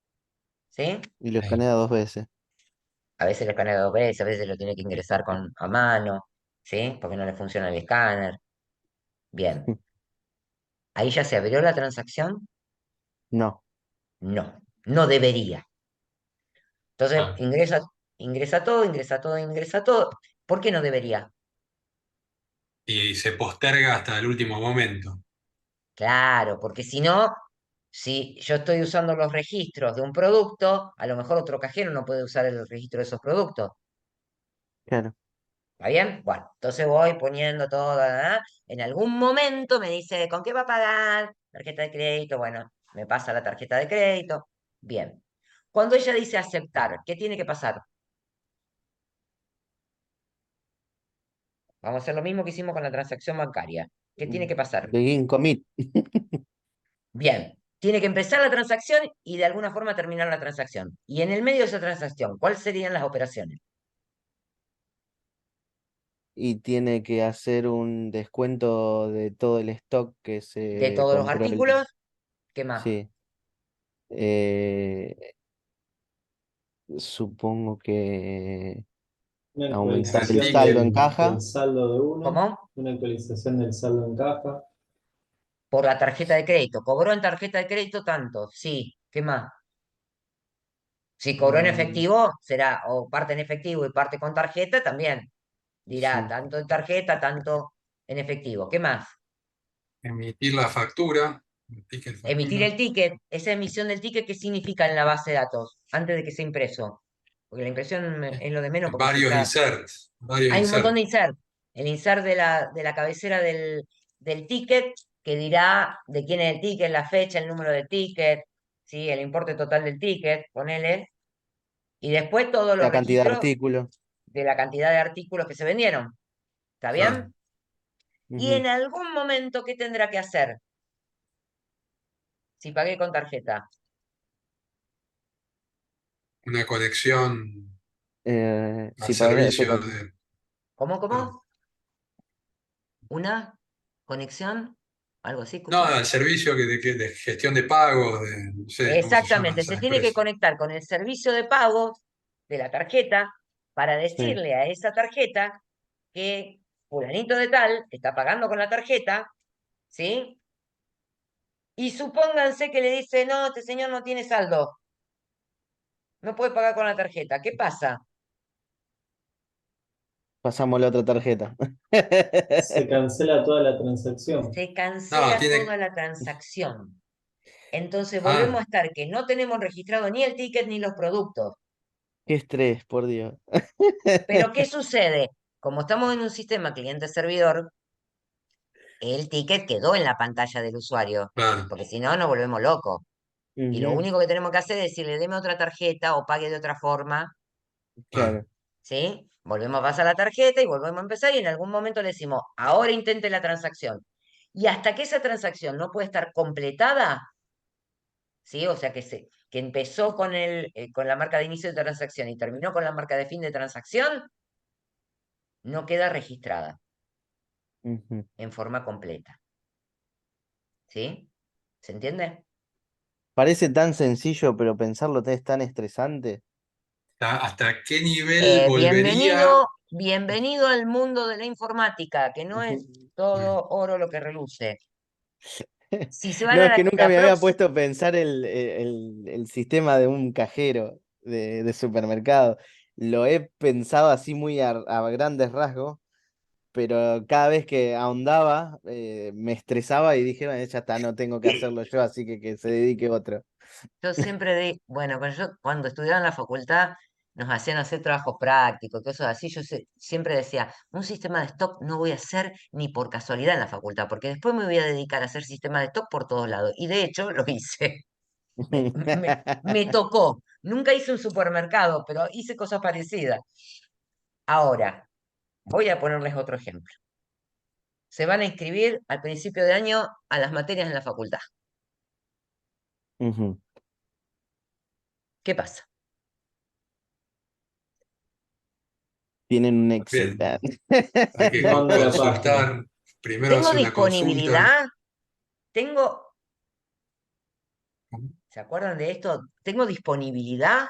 ¿Sí? Y lo Sí. escanea 2 veces. A veces lo escanea dos veces, a veces lo tiene que ingresar a mano. ¿Sí? Porque no le funciona el escáner. Bien. ¿Ahí ya se abrió la transacción? No, No, no debería. Entonces Ah, ingresa todo, ingresa todo, ingresa todo. ¿Por qué no debería? y se posterga hasta el último momento. Claro, porque si no, si yo estoy usando los registros de un producto, a lo mejor otro cajero no puede usar el registro de esos productos. claro. ¿Está bien? Bueno, entonces voy poniendo todo, ¿verdad? En algún momento me dice, ¿con qué va a pagar? Tarjeta de crédito, bueno, me pasa la tarjeta de crédito. Bien. Cuando ella dice aceptar, ¿qué tiene que pasar? Vamos a hacer lo mismo que hicimos con la transacción bancaria. ¿Qué tiene que pasar? Begin commit. Bien, tiene que empezar la transacción y de alguna forma terminar la transacción. Y en el medio de esa transacción, ¿cuáles serían las operaciones? Y tiene que hacer un descuento de todo el stock que De se todos los compró artículos, ¿qué más? Sí. Eh, supongo que Una El aumentar el actualización saldo en artículo. del caja. saldo de uno, ¿Cómo? una actualización del saldo en caja. Por la tarjeta de crédito. ¿Cobró en tarjeta de crédito tanto? Sí. ¿Qué más? Si cobró en Mm, efectivo, será o parte en efectivo y parte con tarjeta, también dirá Sí. tanto en tarjeta, tanto en efectivo. ¿Qué más? Emitir la factura, el ticket Emitir factura. el ticket. Esa emisión del ticket, ¿qué significa en la base de datos? Antes de que sea impreso. Porque la impresión es lo de menos porque se Varios está. inserts, varios Hay un montón inserts. de insert. El insert de la cabecera del ticket que dirá de quién es el ticket, la fecha, el número del ticket, ¿sí? El importe total del ticket, ponele. Y después todos los La cantidad de registros artículos. de la cantidad de artículos que se vendieron. ¿Está Claro. bien? Y Ujú. en algún momento, ¿qué tendrá que hacer? Si pagué con tarjeta. Una conexión al Sí, para este servicio caso. de... ¿Cómo, Ah. cómo? ¿Una conexión? ¿Algo así, No, escuché? al servicio de gestión de pagos, no sé cómo se llaman Exactamente, se esas tiene que empresas. conectar con el servicio de pagos de la tarjeta para Sí. decirle a esa tarjeta que fulanito de tal está pagando con la tarjeta, ¿sí? Y supónganse que le dice, no, este señor no tiene saldo, no puede pagar con la tarjeta. ¿Qué pasa? Pasamos la otra tarjeta. Se cancela toda la transacción. Se No, cancela toda tiene... la transacción. Entonces volvemos a Ah, estar que no tenemos registrado ni el ticket ni los productos. Qué estrés, por Dios. Pero ¿qué sucede? Como estamos en un sistema cliente-servidor, el ticket quedó en la pantalla del usuario, claro. porque si no, nos volvemos locos. Y lo Ujú, único que tenemos que hacer es decirle, deme otra tarjeta o pague de otra forma, Claro. claro. ¿sí? Volvemos a pasar la tarjeta y volvemos a empezar y en algún momento le decimos, ahora intente la transacción. Y hasta que esa transacción no puede estar completada, ¿sí? O sea, que empezó con la marca de inicio de transacción y terminó con la marca de fin de transacción, no queda registrada Ujú. en forma completa, ¿sí? ¿Se entiende? Parece tan sencillo, pero pensarlo es tan estresante. ¿Hasta qué nivel volvería? Bienvenido al mundo de la informática, que no es Mm. todo oro lo que reluce. Si se van No, a es que nunca la me había próxima, puesto a pensar el sistema de un cajero de supermercado. Lo he pensado así muy a grandes rasgos, pero cada vez que ahondaba me estresaba y dije, bueno, ya está, no tengo que hacerlo yo, así que se dedique otro. yo siempre bueno, cuando estudiaba en la facultad nos hacían hacer trabajos prácticos, cosas así, siempre decía, un sistema de stock no voy a hacer ni por casualidad en la facultad, porque después me voy a dedicar a hacer sistema de stock por todos lados. Y de hecho lo hice. Me tocó. Nunca hice un supermercado, pero hice cosas parecidas. Ahora, voy a ponerles otro ejemplo. Se van a inscribir al principio de año a las materias en la facultad. Ujú. ¿Qué pasa? Tienen un Excel. Bien, hay que No anda la página. consultar, primero ¿Tengo hace una consulta. disponibilidad? ¿Tengo, ¿se acuerdan de esto? ¿Tengo disponibilidad?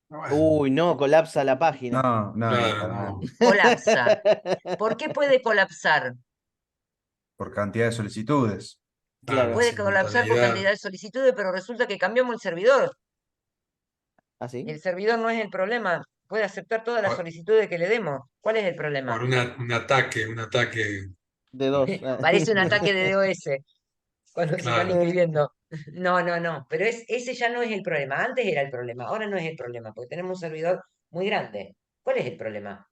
Bueno, Uy, no, colapsa la página. No, no, no, claro, para nada. no. Colapsa. ¿Por qué puede colapsar? Por cantidad de solicitudes. Claro, la Claro. Puede colapsar por simultaneidad. cantidad de solicitudes, pero resulta que cambiamos el servidor. ¿Ah, Y sí? el servidor no es el problema. Puede aceptar todas las Por, solicitudes que le demos. ¿Cuál es el por problema? un ataque, De dos. Parece un ataque de DOS cuando se están claro. inscribiendo. No, no, no. Pero ese ya no es el problema. Antes era el problema. Ahora no es el problema, porque tenemos un servidor muy grande. ¿Cuál es el problema?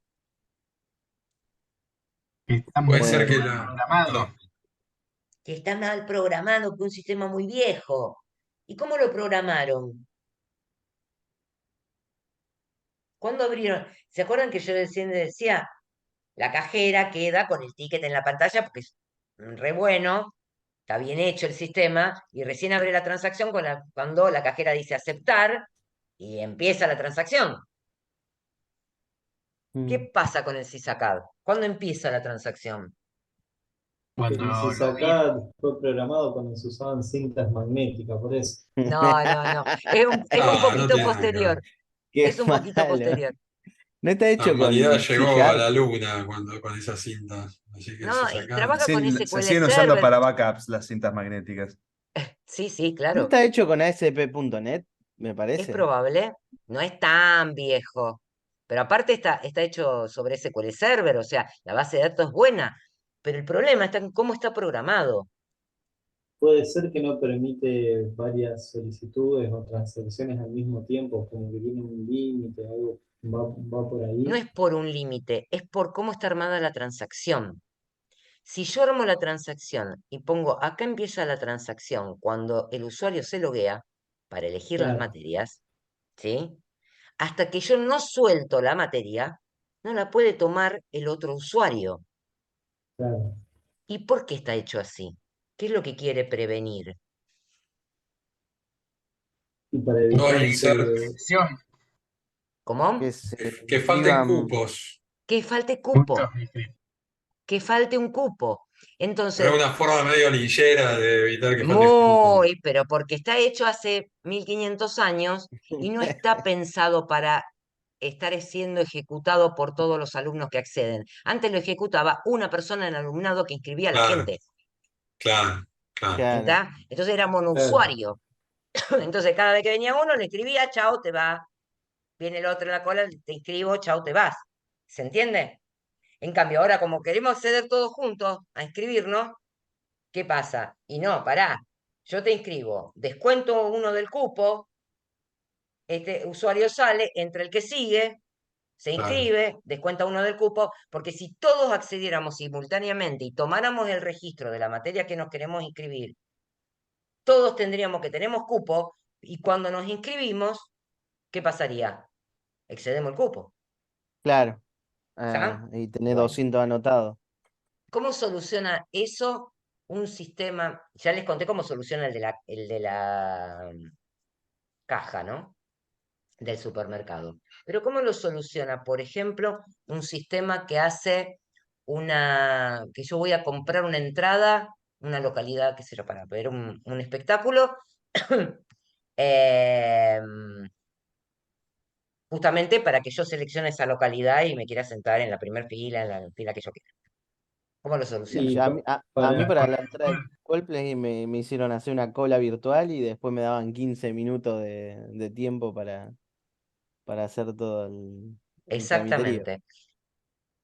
Está Puede muy ser que mal la... programado. Perdón. Que está mal programado, que un sistema muy viejo. ¿Y cómo lo programaron? ¿Cuándo abrieron? ¿Se acuerdan que yo recién decía, la cajera queda con el ticket en la pantalla porque es re bueno, está bien hecho el sistema, y recién abre la transacción cuando la cajera dice aceptar y empieza la transacción? ¿Qué Mm. pasa con el SysACAD? ¿Cuándo empieza la transacción? El Cuando login, SysACAD fue programado cuando se usaban cintas magnéticas, por eso. No, no, no. Es un No, no poquito tiene nada que ver. posterior. Qué Es un poquito malo. posterior. ¿No está La hecho humanidad con C llegó a Sharp? la luna con esa cinta, así que No, se y saca. trabaja con Se SQL siguen usando Server. para backups las cintas magnéticas. Sí, sí, ¿No claro. está hecho con ASP.NET? Me Es parece. probable. No es tan viejo. Pero aparte está hecho sobre SQL Server, o sea, la base de datos es buena. Pero el problema está en cómo está programado. Puede ser que no permite varias solicitudes o transacciones al mismo tiempo, como que tiene un límite, algo va por No ahí. es por un límite, es por cómo está armada la transacción. Si yo armo la transacción y pongo acá empieza la transacción cuando el usuario se loguea para elegir las Claro, materias, ¿sí? Hasta que yo no suelto la materia, no la puede tomar el otro usuario. claro. ¿Y por qué está hecho así? ¿Qué es lo que quiere prevenir? Y para No, evitar inserción, Que ¿Cómo? se que falten inscriban. cupos. Que falte cupo, Sí. que falte un cupo. Pero Entonces, es una forma medio linchera de evitar que falten cupos. muy, pero porque está hecho hace 1500 años y no está pensado para estar siendo ejecutado por todos los alumnos que acceden. Antes lo ejecutaba una persona en el alumnado que inscribía a la Claro, gente. claro, claro. Claro, ¿Está? Entonces era claro, monousuario. Entonces cada vez que venía uno le escribía, chao, te va. Viene el otro en la cola, te inscribo, chao, te vas. ¿Se entiende? En cambio, ahora como queremos acceder todos juntos a inscribirnos, ¿qué pasa? Y no, pará, yo te inscribo, descuento uno del cupo, este usuario sale, entre el que sigue, se Claro. inscribe, descuenta uno del cupo, porque si todos accediéramos simultáneamente y tomáramos el registro de la materia que nos queremos inscribir, todos tendríamos que tenemos cupo y cuando nos inscribimos, ¿qué pasaría? Excedemos el cupo. claro. ¿Está? Y tenés Bueno, 200 anotados. ¿cómo soluciona eso un sistema? Ya les conté cómo soluciona el de la caja, ¿no? Del supermercado. Pero ¿cómo lo soluciona? Por ejemplo, un sistema que hace que yo voy a comprar una entrada, una localidad, qué sé yo, para ver un espectáculo, em, justamente para que yo seleccione esa localidad y me quiera sentar en la primera fila, en la fila que yo quiera. ¿Cómo lo soluciona? y A mí para, para la entrada de Coldplay me hicieron hacer una cola virtual y después me daban 15 minutos de tiempo para hacer todo el tramiterío. Exactamente.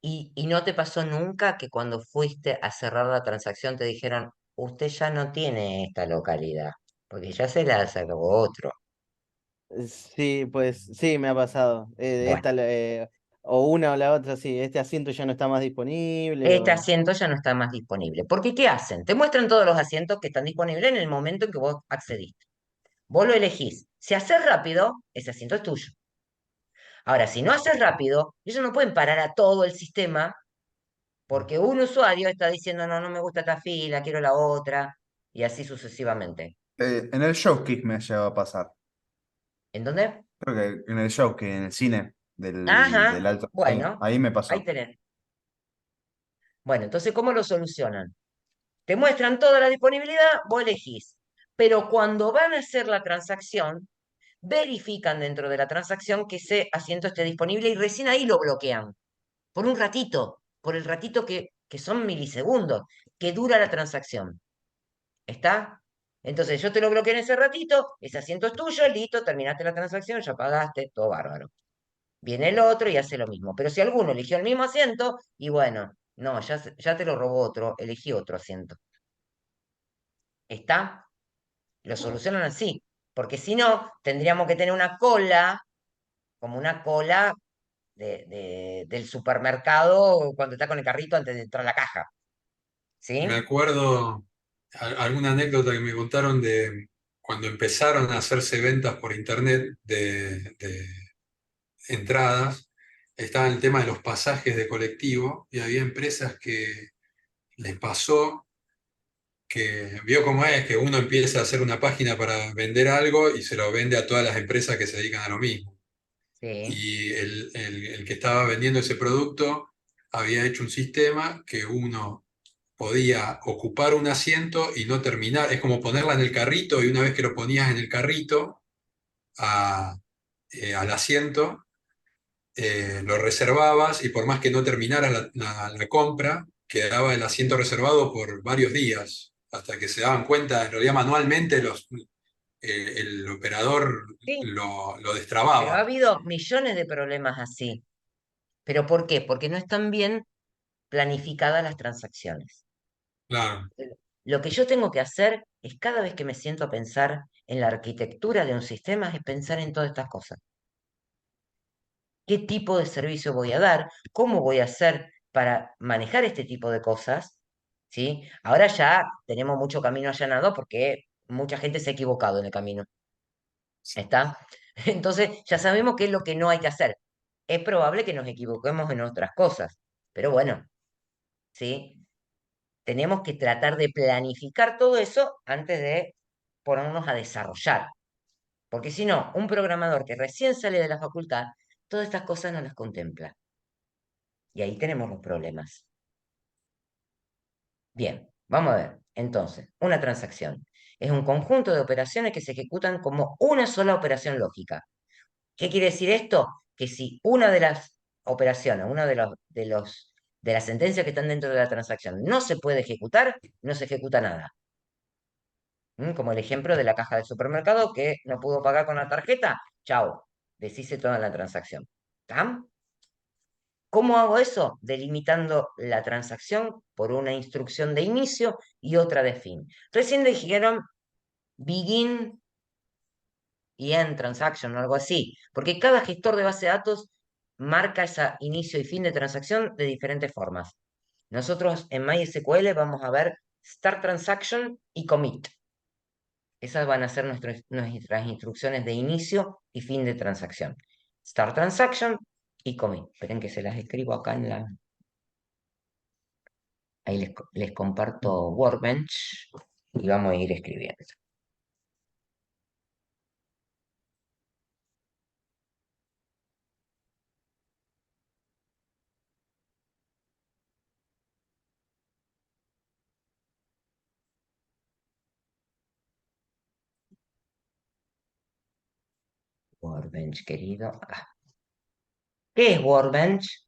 ¿Y no te pasó nunca que cuando fuiste a cerrar la transacción te dijeron, usted ya no tiene esta localidad, porque ya se la sacó otro? Sí, pues sí, me ha pasado. Bueno, O una o la otra, sí, este asiento ya no está más disponible este o... asiento ya no está más disponible. Porque ¿qué hacen? Te muestran todos los asientos que están disponibles en el momento en que vos accediste. Vos lo elegís. Si haces rápido, ese asiento es tuyo. Ahora, si no haces rápido, ellos no pueden parar a todo el sistema porque un usuario está diciendo, no, no me gusta esta fila, quiero la otra, y así sucesivamente. En el showcase me ha llegado a pasar. ¿En dónde? Creo que en el showcase, en el cine del Ajá, Alto. bueno, Ahí me ahí pasó. tenés. Bueno, entonces, ¿cómo lo solucionan? Te muestran toda la disponibilidad, vos elegís. Pero cuando van a hacer la transacción, verifican dentro de la transacción que ese asiento esté disponible y recién ahí lo bloquean. Por un ratito, por el ratito que son milisegundos, que dura la transacción. ¿Está? Entonces yo te lo bloqueo en ese ratito, ese asiento es tuyo, listo, terminaste la transacción, ya pagaste, todo bárbaro. Viene el otro y hace lo mismo. Pero si alguno eligió el mismo asiento, y bueno, no, ya te lo robó otro, elegí otro asiento. ¿Está? Lo solucionan así. Porque si no, tendríamos que tener una cola, como una cola del supermercado cuando está con el carrito antes de entrar a la caja. Me ¿Sí? acuerdo alguna anécdota que me contaron de cuando empezaron a hacerse ventas por internet de entradas, estaba el tema de los pasajes de colectivo y había empresas que les pasó que vio cómo es, que uno empieza a hacer una página para vender algo y se lo vende a todas las empresas que se dedican a lo mismo. Sí. Y el que estaba vendiendo ese producto había hecho un sistema que uno podía ocupar un asiento y no terminar. Es como ponerla en el carrito y una vez que lo ponías en el carrito al asiento, lo reservabas y por más que no terminaras la compra, quedaba el asiento reservado por varios días, hasta que se daban cuenta, en realidad manualmente el operador Sí, lo pero ha destrababa. habido millones de problemas así. ¿Pero por qué? Porque no están bien planificadas las transacciones. Claro, Lo que yo tengo que hacer es cada vez que me siento a pensar en la arquitectura de un sistema, es pensar en todas estas cosas. ¿Qué tipo de servicio voy a dar? ¿Cómo voy a hacer para manejar este tipo de cosas? ¿Sí? Ahora ya tenemos mucho camino allanado porque mucha gente se ha equivocado en el camino. ¿Está? Entonces ya sabemos qué es lo que no hay que hacer. Es probable que nos equivoquemos en otras cosas, pero bueno, ¿sí? Tenemos que tratar de planificar todo eso antes de ponernos a desarrollar. Porque si no, un programador que recién sale de la facultad, todas estas cosas no las contempla. Y ahí tenemos los problemas. Bien, vamos a ver. Entonces, una transacción es un conjunto de operaciones que se ejecutan como una sola operación lógica. ¿Qué quiere decir esto? Que si una de las operaciones, una de las sentencias que están dentro de la transacción no se puede ejecutar, no se ejecuta nada. Como el ejemplo de la caja del supermercado que no pudo pagar con la tarjeta, chao, deshice toda la transacción. ¿Está? ¿Cómo hago eso? Delimitando la transacción por una instrucción de inicio y otra de fin. Recién dijeron begin y end transaction o algo así, porque cada gestor de base de datos marca ese inicio y fin de transacción de diferentes formas. Nosotros en MySQL vamos a ver start transaction y commit. Esas van a ser nuestras instrucciones de inicio y fin de transacción. Start transaction y commit. Esperen que se las escribo acá en la... Ahí les comparto Workbench y vamos a ir escribiendo. Workbench, querido. Acá. ¿Qué es Workbench?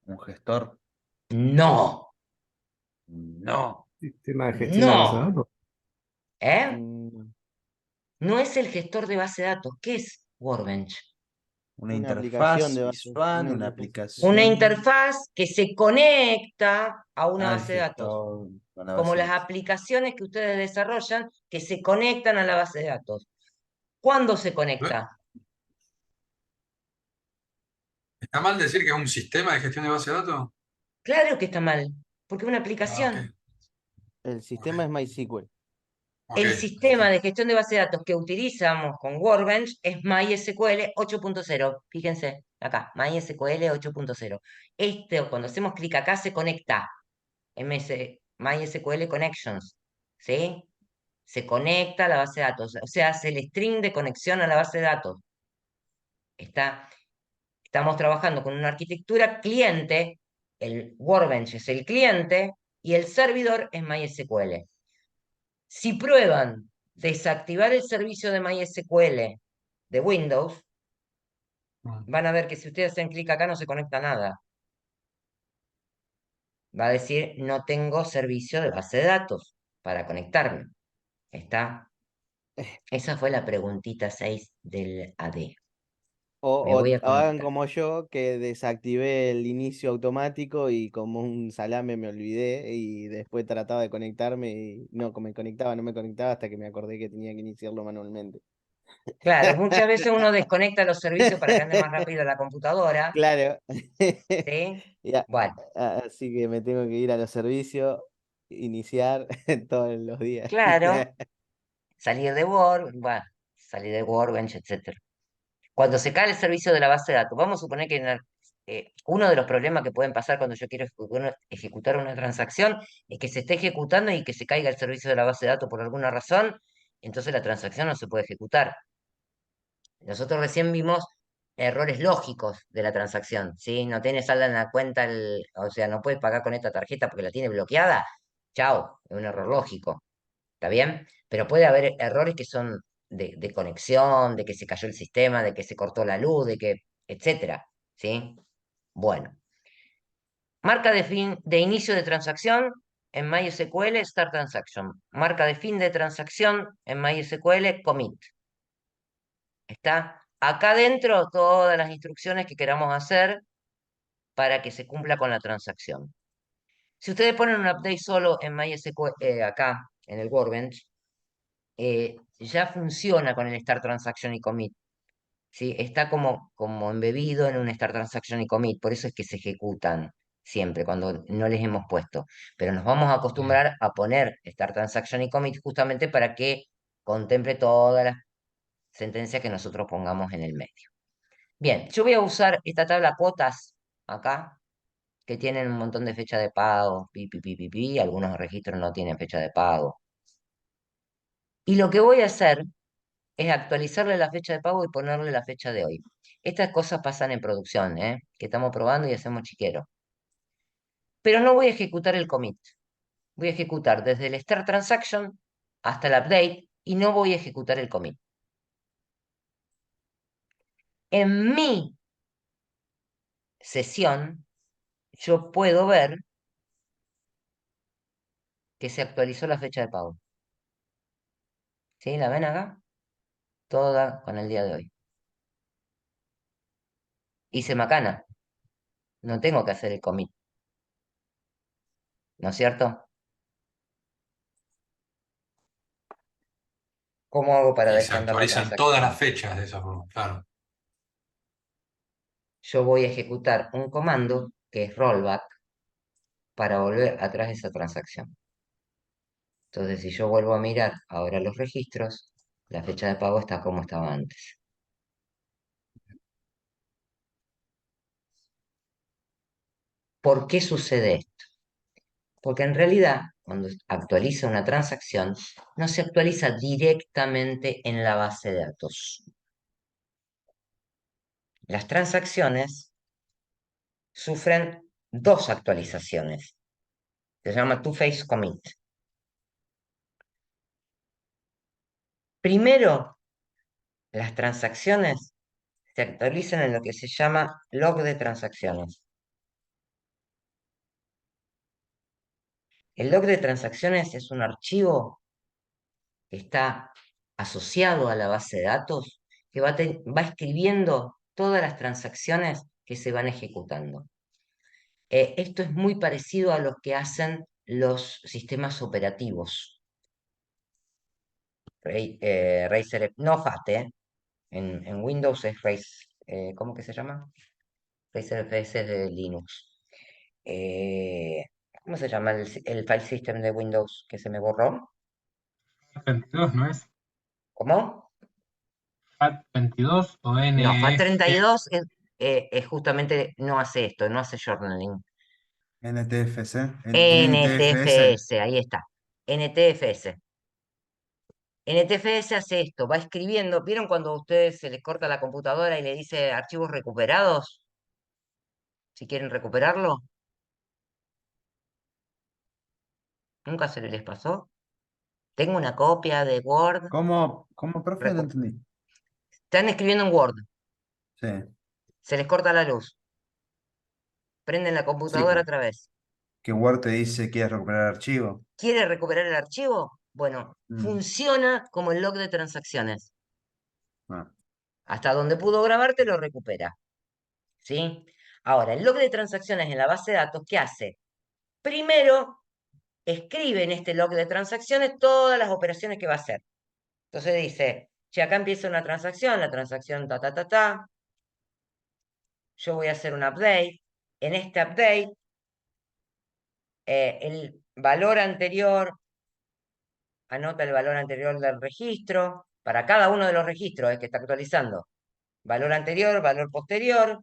Un gestor. No, No. Sistema de gestión de base de no. datos. ¿Eh? Mm, No es el gestor de base de datos. ¿Qué es Workbench? Una una aplicación interfaz de base, visual, una una aplicación. Una aplicación interfaz que se conecta a una al base de datos, gestor con la como base de las datos. aplicaciones que ustedes desarrollan que se conectan a la base de datos. ¿Cuándo se ¿No? conecta? ¿Está mal decir que es un sistema de gestión de base de datos? Claro que está mal, porque es una Ah, ok, aplicación. El ok, sistema es MySQL. ok. El sistema de gestión de base de datos que utilizamos con Workbench es MySQL 8.0. Fíjense, acá, MySQL 8.0. Cuando hacemos clic acá, se conecta. MySQL Connections. ¿Sí? Se conecta a la base de datos. O sea, hace el string de conexión a la base de datos. Estamos trabajando con una arquitectura cliente. El Workbench es el cliente y el servidor es MySQL. Si prueban desactivar el servicio de MySQL de Windows, Mm. van a ver que si ustedes hacen clic acá no se conecta nada. Va a decir, no tengo servicio de base de datos para conectarme. ¿Está? Esa fue la preguntita 6 del AD. Me voy a O hagan conectar. como yo, que desactivé el inicio automático y como un salame me olvidé y después trataba de conectarme y no me conectaba, no me conectaba hasta que me acordé que tenía que iniciarlo manualmente. Claro, muchas veces uno desconecta los servicios para que ande más rápido la computadora, Claro. ¿sí? Ya, Bueno, así que me tengo que ir a los servicios, iniciar todos los días. claro, salir de Word, bueno, salir de Workbench, etcétera. Cuando se cae el servicio de la base de datos, vamos a suponer que uno de los problemas que pueden pasar cuando yo quiero ejecutar una transacción es que se esté ejecutando y que se caiga el servicio de la base de datos por alguna razón, entonces la transacción no se puede ejecutar. Nosotros recién vimos errores lógicos de la transacción, ¿sí? No tiene saldo en la cuenta, o sea, no puedes pagar con esta tarjeta porque la tiene bloqueada. Chao, es un error lógico, ¿está bien? Pero puede haber errores que son de conexión, de que se cayó el sistema, de que se cortó la luz, etcétera, ¿sí? Bueno, marca de fin, de inicio de transacción en MySQL, Start Transaction. Marca de fin de transacción en MySQL, Commit. Está acá dentro todas las instrucciones que queramos hacer para que se cumpla con la transacción. Si ustedes ponen un update solo en MySQL, acá en el Workbench, ya funciona con el Start Transaction y Commit. ¿Sí? Está como embebido en un Start Transaction y Commit, por eso es que se ejecutan siempre cuando no les hemos puesto. Pero nos vamos a acostumbrar a poner Start Transaction y Commit justamente para que contemple todas las sentencias que nosotros pongamos en el medio. Bien, yo voy a usar esta tabla cuotas acá, que tienen un montón de fecha de pago, algunos registros no tienen fecha de pago. Y lo que voy a hacer es actualizarle la fecha de pago y ponerle la fecha de hoy. Estas cosas pasan en producción, ¿eh? Que estamos probando y hacemos chiquero. Pero no voy a ejecutar el commit. Voy a ejecutar desde el start transaction hasta el update y no voy a ejecutar el commit. En mi sesión, yo puedo ver que se actualizó la fecha de pago. ¿Sí? ¿La ven acá? Toda con el día de hoy. Hice macana. No tengo que hacer el commit. ¿No es cierto? ¿Cómo hago para Y se desandar la actualizan todas las transacción? fechas de esa forma, claro. Yo voy a ejecutar un comando que es rollback para volver atrás de esa transacción. Entonces, si yo vuelvo a mirar ahora los registros, la fecha de pago está como estaba antes. ¿Por qué sucede esto? Porque en realidad, cuando actualiza una transacción, no se actualiza directamente en la base de datos. Las transacciones sufren dos actualizaciones. Se llama two-phase commit. Primero, las transacciones se actualizan en lo que se llama log de transacciones. El log de transacciones es un archivo que está asociado a la base de datos que va escribiendo todas las transacciones que se van ejecutando. Esto es muy parecido a lo que hacen los sistemas operativos. No FAT, en Windows es ¿cómo que se llama? Razer FS de Linux. Eh, ¿Cómo se llama el file system de Windows que se me borró? FAT22 no es ¿Cómo? FAT22 o No, NF. FAT32 es justamente, no hace esto, no hace journaling. NTFS. NTFS. NTFS, ahí está. NTFS. NTFS hace esto, va escribiendo. ¿Vieron cuando a ustedes se les corta la computadora y le dice archivos recuperados? Si quieren recuperarlo, ¿nunca se les pasó? Tengo una copia de Word. ¿Cómo, profe? No recu- entendí. Están escribiendo en Word, Sí, se les corta la luz, prenden la sí, computadora otra vez. que Word te dice que quieres recuperar archivo. ¿Quiere recuperar el archivo? Bueno, Mm, funciona como el log de transacciones. ah, Hasta donde pudo grabarte lo recupera. ¿Sí? Ahora, el log de transacciones en la base de datos, ¿qué hace? Primero, escribe en este log de transacciones todas las operaciones que va a hacer. Entonces dice, si acá empieza una transacción, la transacción ta, ta, ta, ta, yo voy a hacer un update. En este update, el valor anterior, anota el valor anterior del registro, para cada uno de los registros que está actualizando. Valor anterior, valor posterior,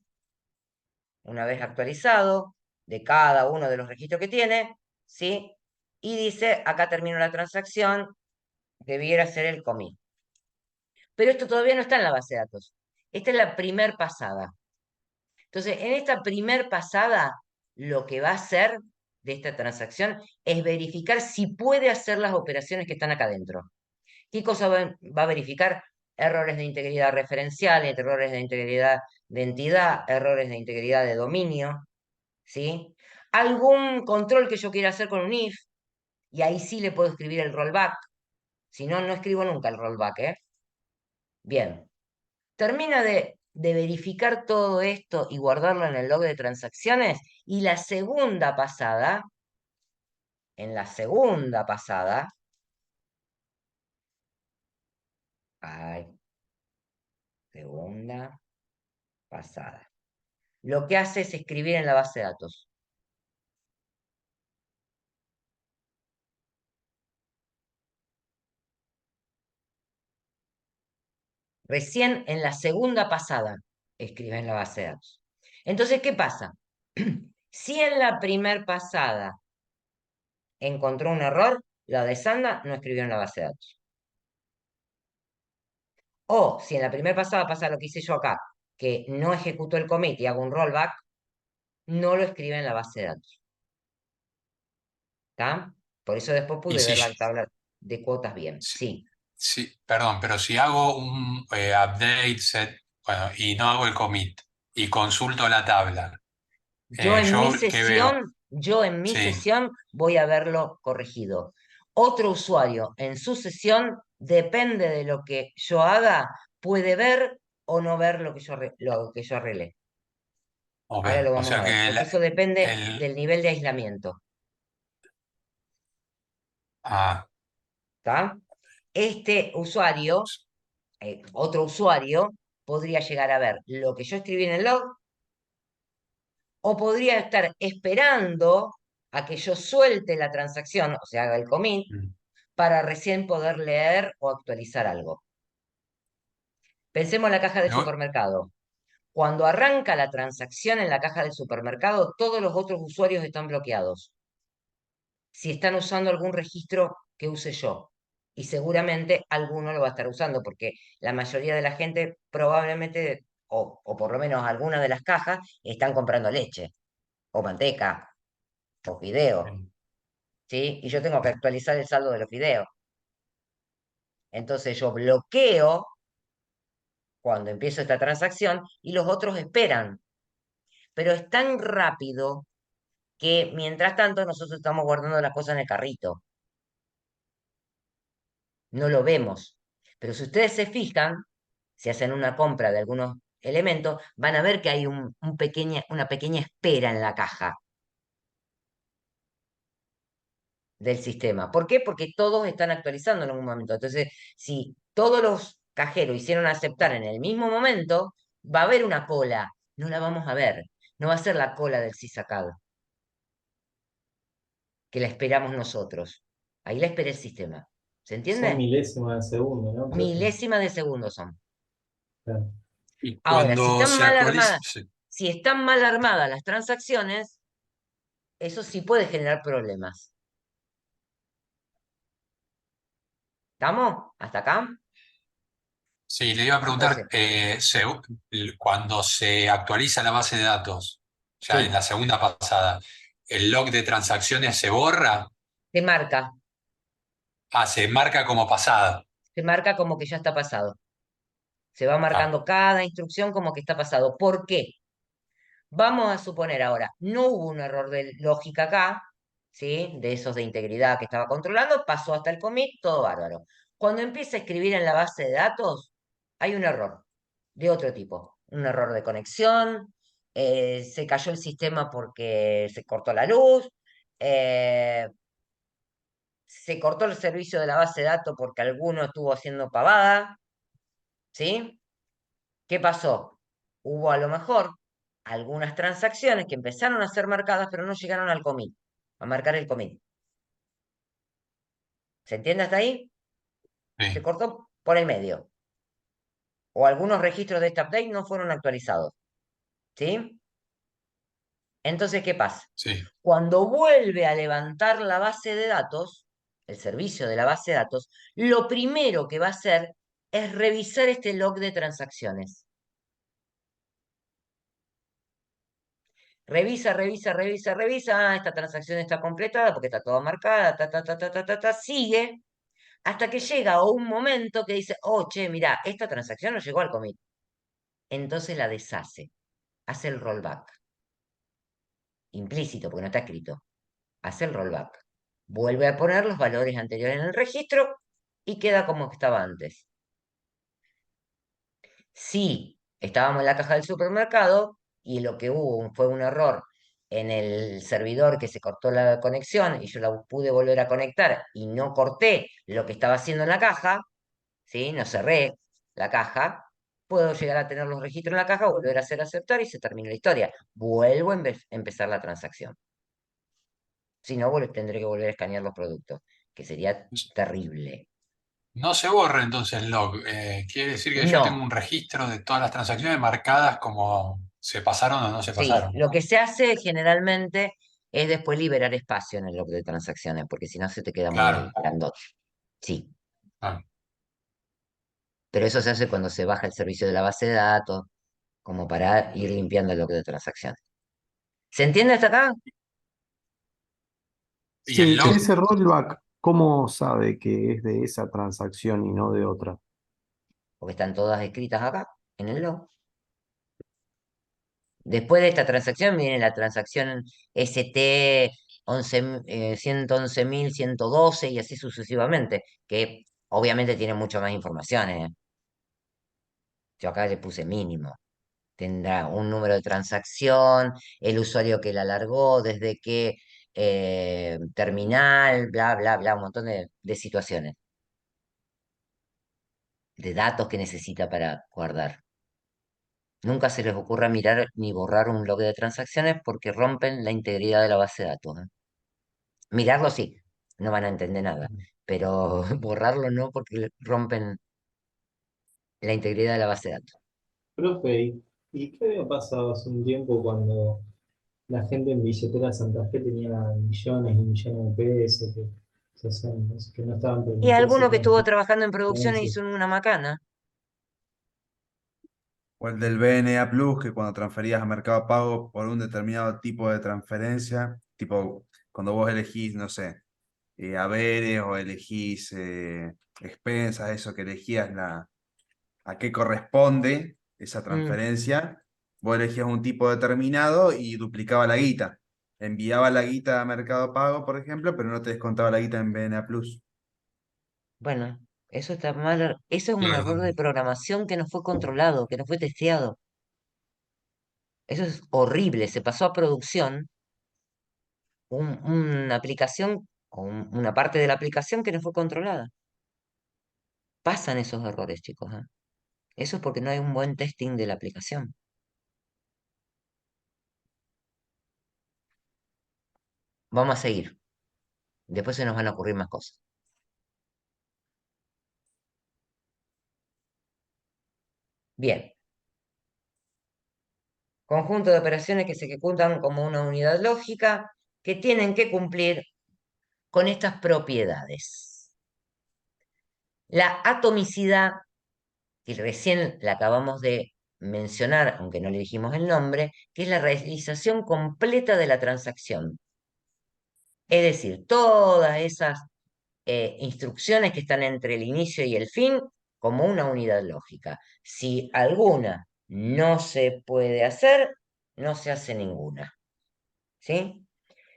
una vez actualizado, de cada uno de los registros que tiene, ¿sí? Y dice, acá termino la transacción, debiera ser el commit. Pero esto todavía no está en la base de datos. Esta es la primer pasada. Entonces, en esta primer pasada, lo que va a hacer de esta transacción es verificar si puede hacer las operaciones que están acá adentro. ¿Qué cosa va a verificar? Errores de integridad referencial, errores de integridad de entidad, errores de integridad de dominio, ¿sí? Algún control que yo quiera hacer con un if, y ahí sí le puedo escribir el rollback. Si no, no escribo nunca el rollback, ¿eh? Bien. Termina de verificar todo esto y guardarlo en el log de transacciones. Y la segunda pasada, en la segunda pasada, ay, segunda pasada. Lo que hace es escribir en la base de datos. Recién en la segunda pasada escribe en la base de datos. Entonces, ¿qué pasa? Si en la primer pasada encontró un error, la desanda, no escribió en la base de datos. O si en la primera pasada pasa lo que hice yo acá, que no ejecuto el commit y hago un rollback, no lo escribe en la base de datos. ¿Está? Por eso después Y pude si, ver la tabla de cuotas bien. si- Sí. perdón, pero si hago un update set, bueno, y no hago el commit y consulto la tabla, ¿yo qué veo? Yo en mi Sí, sesión voy a verlo corregido. Otro usuario en su sesión, depende de lo que yo haga, puede ver o no ver lo que yo arreglé. ok. Ahora lo O vamos sea a ver, que porque eso depende el, del nivel de aislamiento. ah, ¿Está? Este usuario, otro usuario, podría llegar a ver lo que yo escribí en el log o podría estar esperando a que yo suelte la transacción, o sea, haga el commit, mm, para recién poder leer o actualizar algo. Pensemos en la caja del luego- supermercado. Cuando arranca la transacción en la caja del supermercado, todos los otros usuarios están bloqueados. Si están usando algún registro que use yo. Y seguramente alguno lo va a estar usando, porque la mayoría de la gente probablemente, o por lo menos algunas de las cajas, están comprando leche, o manteca, o fideos. ¿Sí? Y yo tengo que actualizar el saldo de los fideos. Entonces yo bloqueo cuando empiezo esta transacción y los otros esperan. Pero es tan rápido que mientras tanto nosotros estamos guardando las cosas en el carrito. No lo vemos. Pero si ustedes se fijan, si hacen una compra de algunos elementos, van a ver que hay una pequeña espera en la caja del sistema. ¿Por qué? Porque todos están actualizando en algún momento. Entonces, si todos los cajeros hicieron aceptar en el mismo momento, va a haber una cola. No la vamos a ver. No va a ser la cola del sisacado, que la esperamos nosotros. Ahí la espera el sistema. ¿Se Son entiende? milésimas de segundo, ¿no, profe? Milésimas de segundo son. Claro. y Ahora, si cuando están se mal actualiza, armadas, sí, si están mal armadas las transacciones, eso sí puede generar problemas. ¿Estamos? ¿Hasta acá? sí, le iba a preguntar, Entonces, cuando se actualiza la base de datos, ya en sí, la segunda pasada, ¿el log de transacciones se borra? se marca. Se marca como pasada. Se marca como que ya está pasado. Se va Ah, marcando cada instrucción como que está pasado. ¿Por qué? Vamos a suponer ahora, no hubo un error de lógica acá, ¿sí? De esos de integridad que estaba controlando, pasó hasta el commit, todo bárbaro. Cuando empieza a escribir en la base de datos, hay un error de otro tipo. Un error de conexión, se cayó el sistema porque se cortó la luz, eh, se cortó el servicio de la base de datos porque alguno estuvo haciendo pavada, ¿sí? ¿Qué pasó? Hubo a lo mejor algunas transacciones que empezaron a ser marcadas, pero no llegaron al commit, a marcar el commit. ¿Se entiende hasta ahí? Se sí, cortó por el medio. O algunos registros de este update no fueron actualizados. ¿Sí? Entonces, ¿qué pasa? sí, Cuando vuelve a levantar la base de datos, el servicio de la base de datos, lo primero que va a hacer es revisar este log de transacciones. Revisa, revisa, revisa, revisa. Esta transacción está completada porque está toda marcada, sigue hasta que llega a un momento que dice, oh, che, mira, esta transacción no llegó al commit. Entonces la deshace, hace el rollback, implícito porque no está escrito. Hace el rollback, vuelve a poner los valores anteriores en el registro y queda como estaba antes. Si estábamos en la caja del supermercado y lo que hubo fue un error en el servidor que se cortó la conexión y yo la pude volver a conectar y no corté lo que estaba haciendo en la caja, ¿sí? No cerré la caja, puedo llegar a tener los registros en la caja, volver a hacer aceptar y se termina la historia. Vuelvo a empezar la transacción. Si no, tendré que volver a escanear los productos, que sería terrible. no se borra entonces el log. Quiere decir que yo tengo No, un registro de todas las transacciones marcadas como se pasaron o no se sí, pasaron. lo que se hace generalmente es después liberar espacio en el log de transacciones, porque si no se te queda muy Claro. grandote. Sí, Ah, Pero eso se hace cuando se baja el servicio de la base de datos, como para ir limpiando el log de transacciones. ¿Se entiende hasta acá? Y el Sí, log, ese rollback, ¿cómo sabe que es de esa transacción y no de otra? Porque están todas escritas acá, en el log. Después de esta transacción viene la transacción ST 111.112 y así sucesivamente, que obviamente tiene mucho más información, ¿eh? Yo acá le puse mínimo. Tendrá un número de transacción, el usuario que la largó, desde qué terminal, bla, bla, bla, un montón de situaciones, de datos que necesita para guardar. Nunca se les ocurra mirar ni borrar un log de transacciones porque rompen la integridad de la base de datos, ¿eh? Mirarlo sí, no van a entender nada, pero borrarlo no porque rompen la integridad de la base de datos. Profe, ¿y qué había pasado hace un tiempo cuando la gente en billetera Santa Fe tenía millones y millones de pesos que no estaban Y permitidas alguno esas que estuvo trabajando en producción e transferencias? hizo una macana. O el del BNA Plus, que cuando transferías a Mercado Pago por un determinado tipo de transferencia, tipo cuando vos elegís, no sé, haberes o elegís expensas, eso que elegías a qué corresponde esa Mm, transferencia, vos elegías un tipo determinado y duplicaba la guita. Enviaba la guita a Mercado Pago, por ejemplo, pero no te descontaba la guita en BNA Plus. bueno, eso está mal. Eso es un claro, error de programación que no fue controlado, que no fue testeado. Eso es horrible. Se pasó a producción una aplicación o una parte de la aplicación que no fue controlada. Pasan esos errores, chicos, ¿eh? Eso es porque no hay un buen testing de la aplicación. Vamos a seguir. Después se nos van a ocurrir más cosas. Bien. Conjunto de operaciones que se ejecutan como una unidad lógica que tienen que cumplir con estas propiedades. La atomicidad, que recién la acabamos de mencionar, aunque no le dijimos el nombre, que es la realización completa de la transacción. Es decir, todas esas instrucciones que están entre el inicio y el fin como una unidad lógica. Si alguna no se puede hacer, no se hace ninguna. ¿Sí?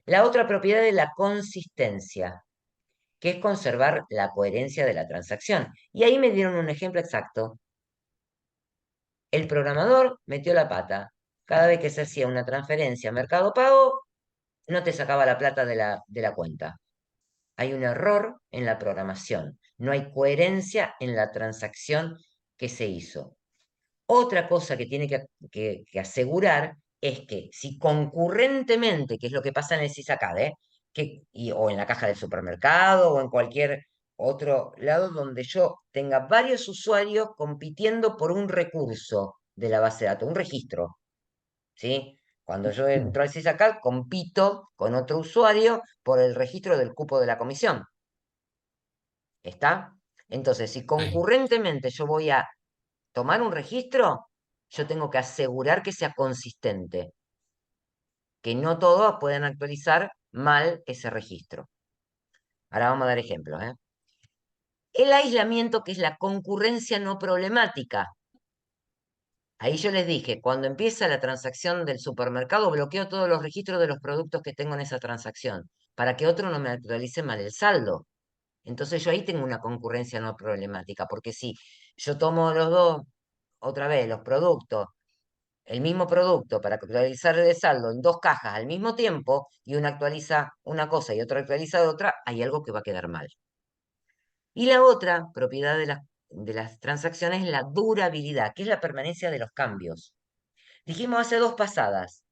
La otra propiedad es la consistencia, que es conservar la coherencia de la transacción. Y ahí me dieron un ejemplo exacto. El programador metió la pata. Cada vez que se hacía una transferencia a Mercado Pago, no te sacaba la plata de la cuenta. Hay un error en la programación. No hay coherencia en la transacción que se hizo. Otra cosa que tiene que asegurar es que si concurrentemente, que es lo que pasa en el SISACAD, o en la caja del supermercado o en cualquier otro lado donde yo tenga varios usuarios compitiendo por un recurso de la base de datos, un registro, ¿sí? Cuando yo entro al SISACAD, compito con otro usuario por el registro del cupo de la comisión. ¿Está? Entonces, si sí, concurrentemente yo voy a tomar un registro, yo tengo que asegurar que sea consistente, que no todos puedan actualizar mal ese registro. Ahora vamos a dar ejemplos, ¿eh? El aislamiento, que es la concurrencia no problemática. Ahí yo les dije, cuando empieza la transacción del supermercado, bloqueo todos los registros de los productos que tengo en esa transacción, para que otro no me actualice mal el saldo. Entonces yo ahí tengo una concurrencia no problemática, porque si yo tomo los dos, otra vez, los productos, el mismo producto para actualizar el saldo en dos cajas al mismo tiempo y una actualiza una cosa y otra actualiza otra, hay algo que va a quedar mal. Y la otra propiedad de las transacciones es la durabilidad, que es la permanencia de los cambios. Dijimos hace dos pasadas,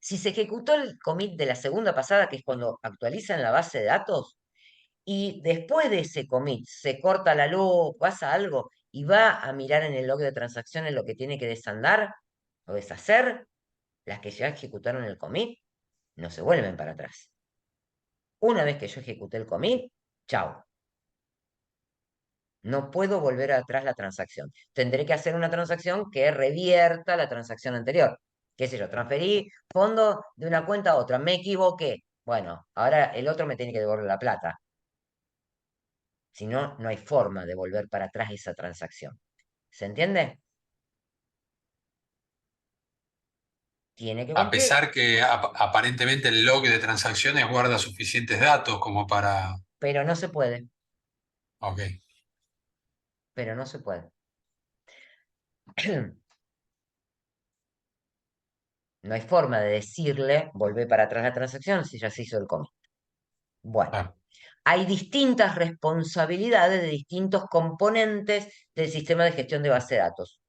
si se ejecutó el commit de la segunda pasada, que es cuando actualizan la base de datos, y después de ese commit se corta la luz, pasa algo, y va a mirar en el log de transacciones lo que tiene que desandar o deshacer, las que ya ejecutaron el commit no se vuelven para atrás. Una vez que yo ejecuté el commit, chao, No puedo volver atrás la transacción. Tendré que hacer una transacción que revierta la transacción anterior. ¿Qué sé yo? Transferí fondo de una cuenta a otra. Me equivoqué. Bueno, ahora el otro me tiene que devolver la plata. Si no, no hay forma de volver para atrás esa transacción. ¿Se entiende? Tiene que A cumplir, pesar que aparentemente el log de transacciones guarda suficientes datos como para... pero no se puede. Ok, Pero no se puede. No hay forma de decirle, volver para atrás la transacción si ya se hizo el commit. Bueno, claro. hay distintas responsabilidades de distintos componentes del sistema de gestión de base de datos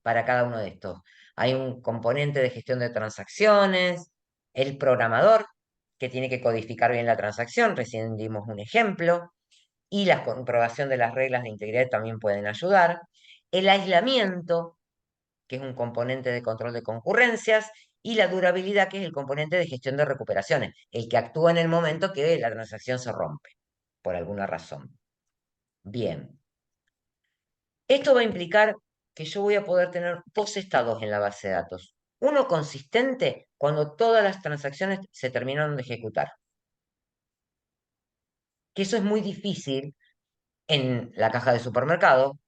para cada uno de estos. Hay un componente de gestión de transacciones, el programador, que tiene que codificar bien la transacción, recién dimos un ejemplo, y la comprobación de las reglas de integridad también pueden ayudar. El aislamiento, que es un componente de control de concurrencias, y la durabilidad, que es el componente de gestión de recuperaciones, el que actúa en el momento que la transacción se rompe, por alguna razón. Bien, esto va a implicar que yo voy a poder tener dos estados en la base de datos. Uno consistente cuando todas las transacciones se terminaron de ejecutar. Que eso es muy difícil en la caja de supermercado,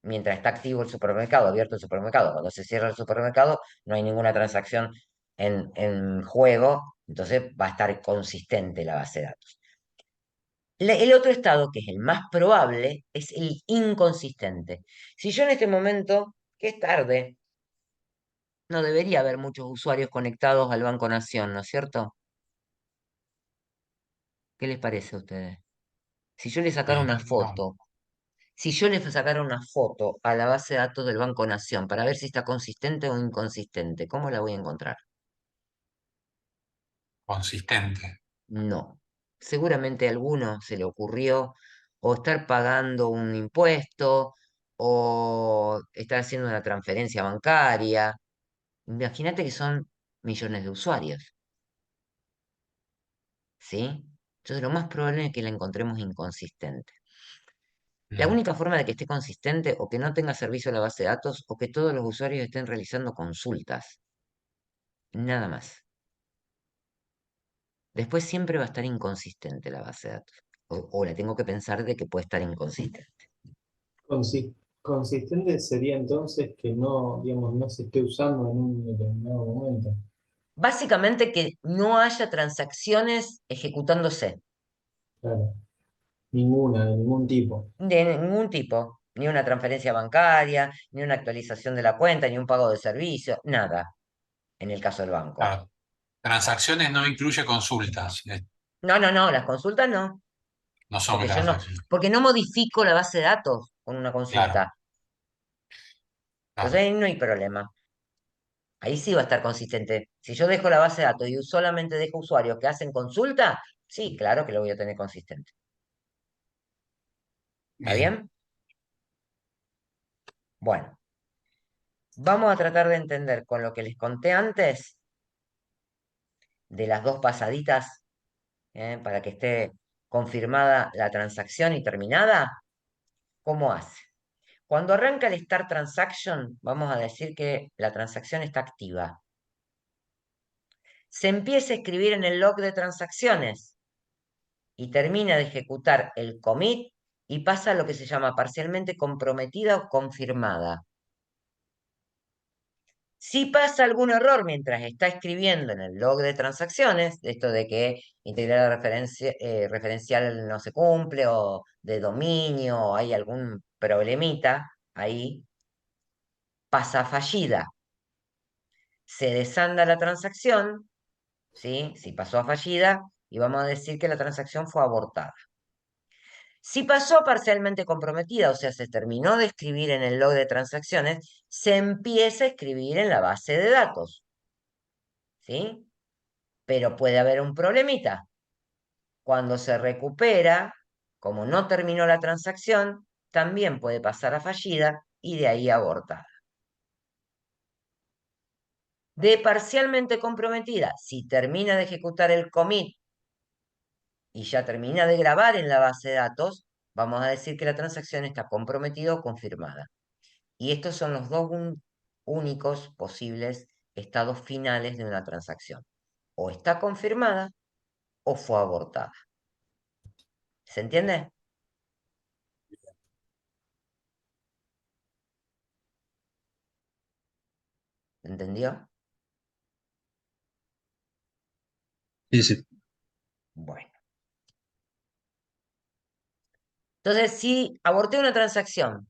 mientras está activo el supermercado, abierto el supermercado. Cuando se cierra el supermercado, no hay ninguna transacción en juego, entonces va a estar consistente la base de datos. El otro estado, que es el más probable, es el inconsistente. Si yo en este momento, que es tarde, no debería haber muchos usuarios conectados al Banco Nación, ¿no es cierto? ¿Qué les parece a ustedes? Si yo le sacara una No, foto, si yo le sacara una foto a la base de datos del Banco Nación para ver si está consistente o inconsistente, ¿cómo la voy a encontrar? consistente. No. Seguramente a alguno se le ocurrió o estar pagando un impuesto o estar haciendo una transferencia bancaria. Imagínate que son millones de usuarios, ¿sí? Entonces lo más probable es que la encontremos inconsistente. La Mm, única forma de que esté consistente o que no tenga servicio a la base de datos o que todos los usuarios estén realizando consultas. Nada más. Después siempre va a estar inconsistente la base de datos. O la tengo que pensar de que puede estar inconsistente. Consistente sería entonces que no, digamos, no se esté usando en un determinado momento. Básicamente que no haya transacciones ejecutándose Claro. Ninguna, de ningún tipo. de ningún tipo, ni una transferencia bancaria, ni una actualización de la cuenta, ni un pago de servicio, nada, en el caso del banco. claro. Transacciones no incluye consultas, No, no, no, las consultas no, no son porque yo no, transacciones. porque no modifico la base de datos con una Claro, consulta. Entonces claro. ahí no hay problema. Ahí sí va a estar consistente. Si yo dejo la base de datos y solamente dejo usuarios que hacen consulta, sí, claro que lo voy a tener consistente. ¿Está Bien. bien? Bueno, vamos a tratar de entender con lo que les conté antes de las dos pasaditas, para que esté confirmada la transacción y terminada, ¿cómo hace? Cuando arranca el Start Transaction, vamos a decir que la transacción está activa. Se empieza a escribir en el log de transacciones y termina de ejecutar el commit y pasa a lo que se llama parcialmente comprometida o confirmada. Si pasa algún error mientras está escribiendo en el log de transacciones, esto de que integrar referencial no se cumple o de dominio o hay algún problemita ahí, pasa fallida. Se desanda la transacción, ¿sí? Si pasó a fallida, y vamos a decir que la transacción fue abortada. Si pasó parcialmente comprometida, o sea, se terminó de escribir en el log de transacciones, se empieza a escribir en la base de datos, ¿sí? Pero puede haber un problemita. Cuando se recupera, como no terminó la transacción, también puede pasar a fallida y de ahí abortada. De parcialmente comprometida, si termina de ejecutar el commit y ya termina de grabar en la base de datos, vamos a decir que la transacción está comprometida o confirmada. Y estos son los dos únicos posibles estados finales de una transacción. O está confirmada o fue abortada. ¿Se entiende? ¿Entendió? Sí, sí. Bueno. Entonces, si aborté una transacción,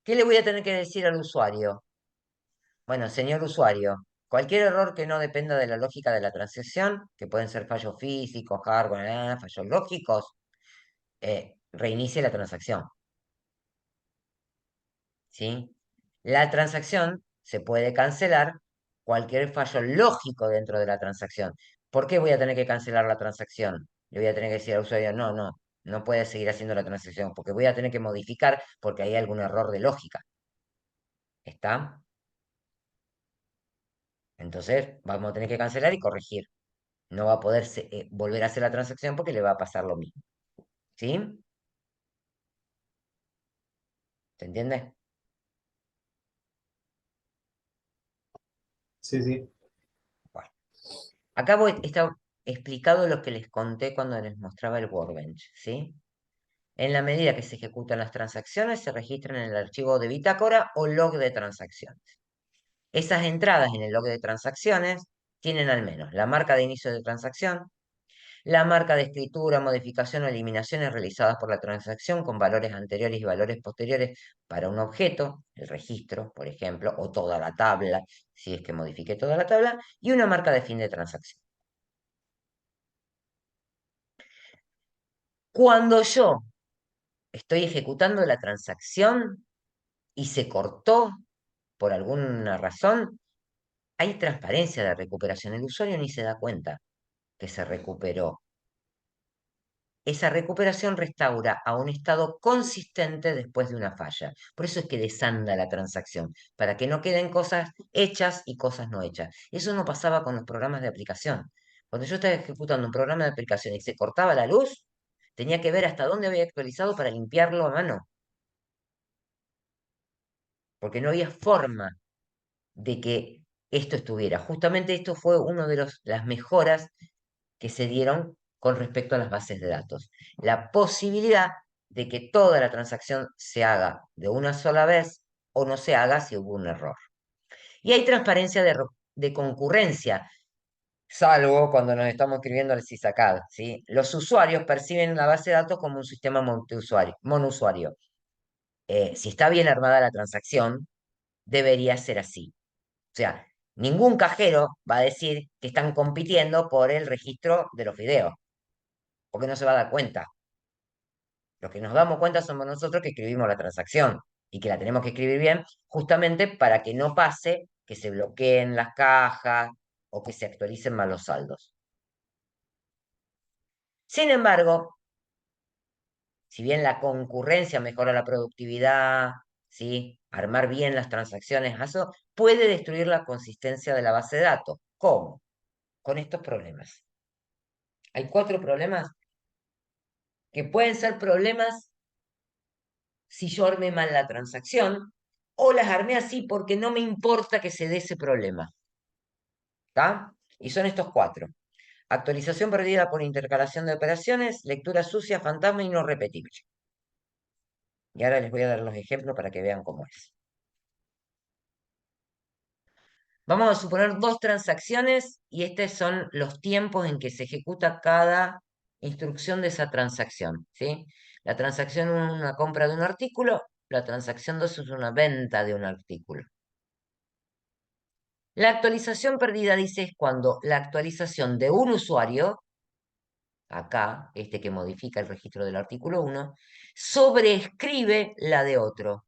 ¿qué le voy a tener que decir al usuario? Bueno, señor usuario, cualquier error que no dependa de la lógica de la transacción, que pueden ser fallos físicos, hardware, fallos lógicos, reinicie la transacción. ¿Sí? La transacción se puede cancelar cualquier fallo lógico dentro de la transacción. ¿Por qué voy a tener que cancelar la transacción? Le voy a tener que decir al usuario, no puede seguir haciendo la transacción, porque voy a tener que modificar porque hay algún error de lógica. ¿Está? Entonces vamos a tener que cancelar y corregir. No va a poder volver a hacer la transacción porque le va a pasar lo mismo. ¿Sí? ¿Se entiende? Sí, sí. Bueno. Acá está explicado lo que les conté cuando les mostraba el Workbench, ¿sí? En la medida que se ejecutan las transacciones, se registran en el archivo de bitácora o log de transacciones. Esas entradas en el log de transacciones tienen al menos la marca de inicio de transacción, la marca de escritura, modificación o eliminaciones realizadas por la transacción con valores anteriores y valores posteriores para un objeto, el registro, por ejemplo, o toda la tabla, si es que modifique toda la tabla, y una marca de fin de transacción. Cuando yo estoy ejecutando la transacción y se cortó por alguna razón, hay transparencia de recuperación. El usuario ni se da cuenta que se recuperó. Esa recuperación restaura a un estado consistente después de una falla. Por eso es que desanda la transacción, para que no queden cosas hechas y cosas no hechas. Eso no pasaba con los programas de aplicación. Cuando yo estaba ejecutando un programa de aplicación y se cortaba la luz, tenía que ver hasta dónde había actualizado para limpiarlo a mano, porque no había forma de que esto estuviera. Justamente esto fue una de las mejoras que se dieron con respecto a las bases de datos. La posibilidad de que toda la transacción se haga de una sola vez o no se haga si hubo un error. Y hay transparencia de concurrencia, salvo cuando nos estamos escribiendo al SysACAD, ¿sí? Los usuarios perciben la base de datos como un sistema monousuario. Si está bien armada la transacción, debería ser así. O sea, ningún cajero va a decir que están compitiendo por el registro de los videos, porque no se va a dar cuenta. Los que nos damos cuenta somos nosotros que escribimos la transacción y que la tenemos que escribir bien, justamente para que no pase que se bloqueen las cajas o que se actualicen mal los saldos. Sin embargo, si bien la concurrencia mejora la productividad, ¿sí? Armar bien las transacciones, eso puede destruir la consistencia de la base de datos. ¿Cómo? Con estos problemas. Hay 4 problemas que pueden ser problemas si yo armé mal la transacción o las armé así porque no me importa que se dé ese problema. ¿Está? Y son estos 4. Actualización perdida por intercalación de operaciones, lectura sucia, fantasma y no repetible. Y ahora les voy a dar los ejemplos para que vean cómo es. Vamos a suponer 2 transacciones y estos son los tiempos en que se ejecuta cada instrucción de esa transacción, ¿sí? La transacción 1 es una compra de un artículo, la transacción 2 es una venta de un artículo. La actualización perdida, dice, es cuando la actualización de un usuario, acá, este que modifica el registro del artículo 1, sobreescribe la de otro.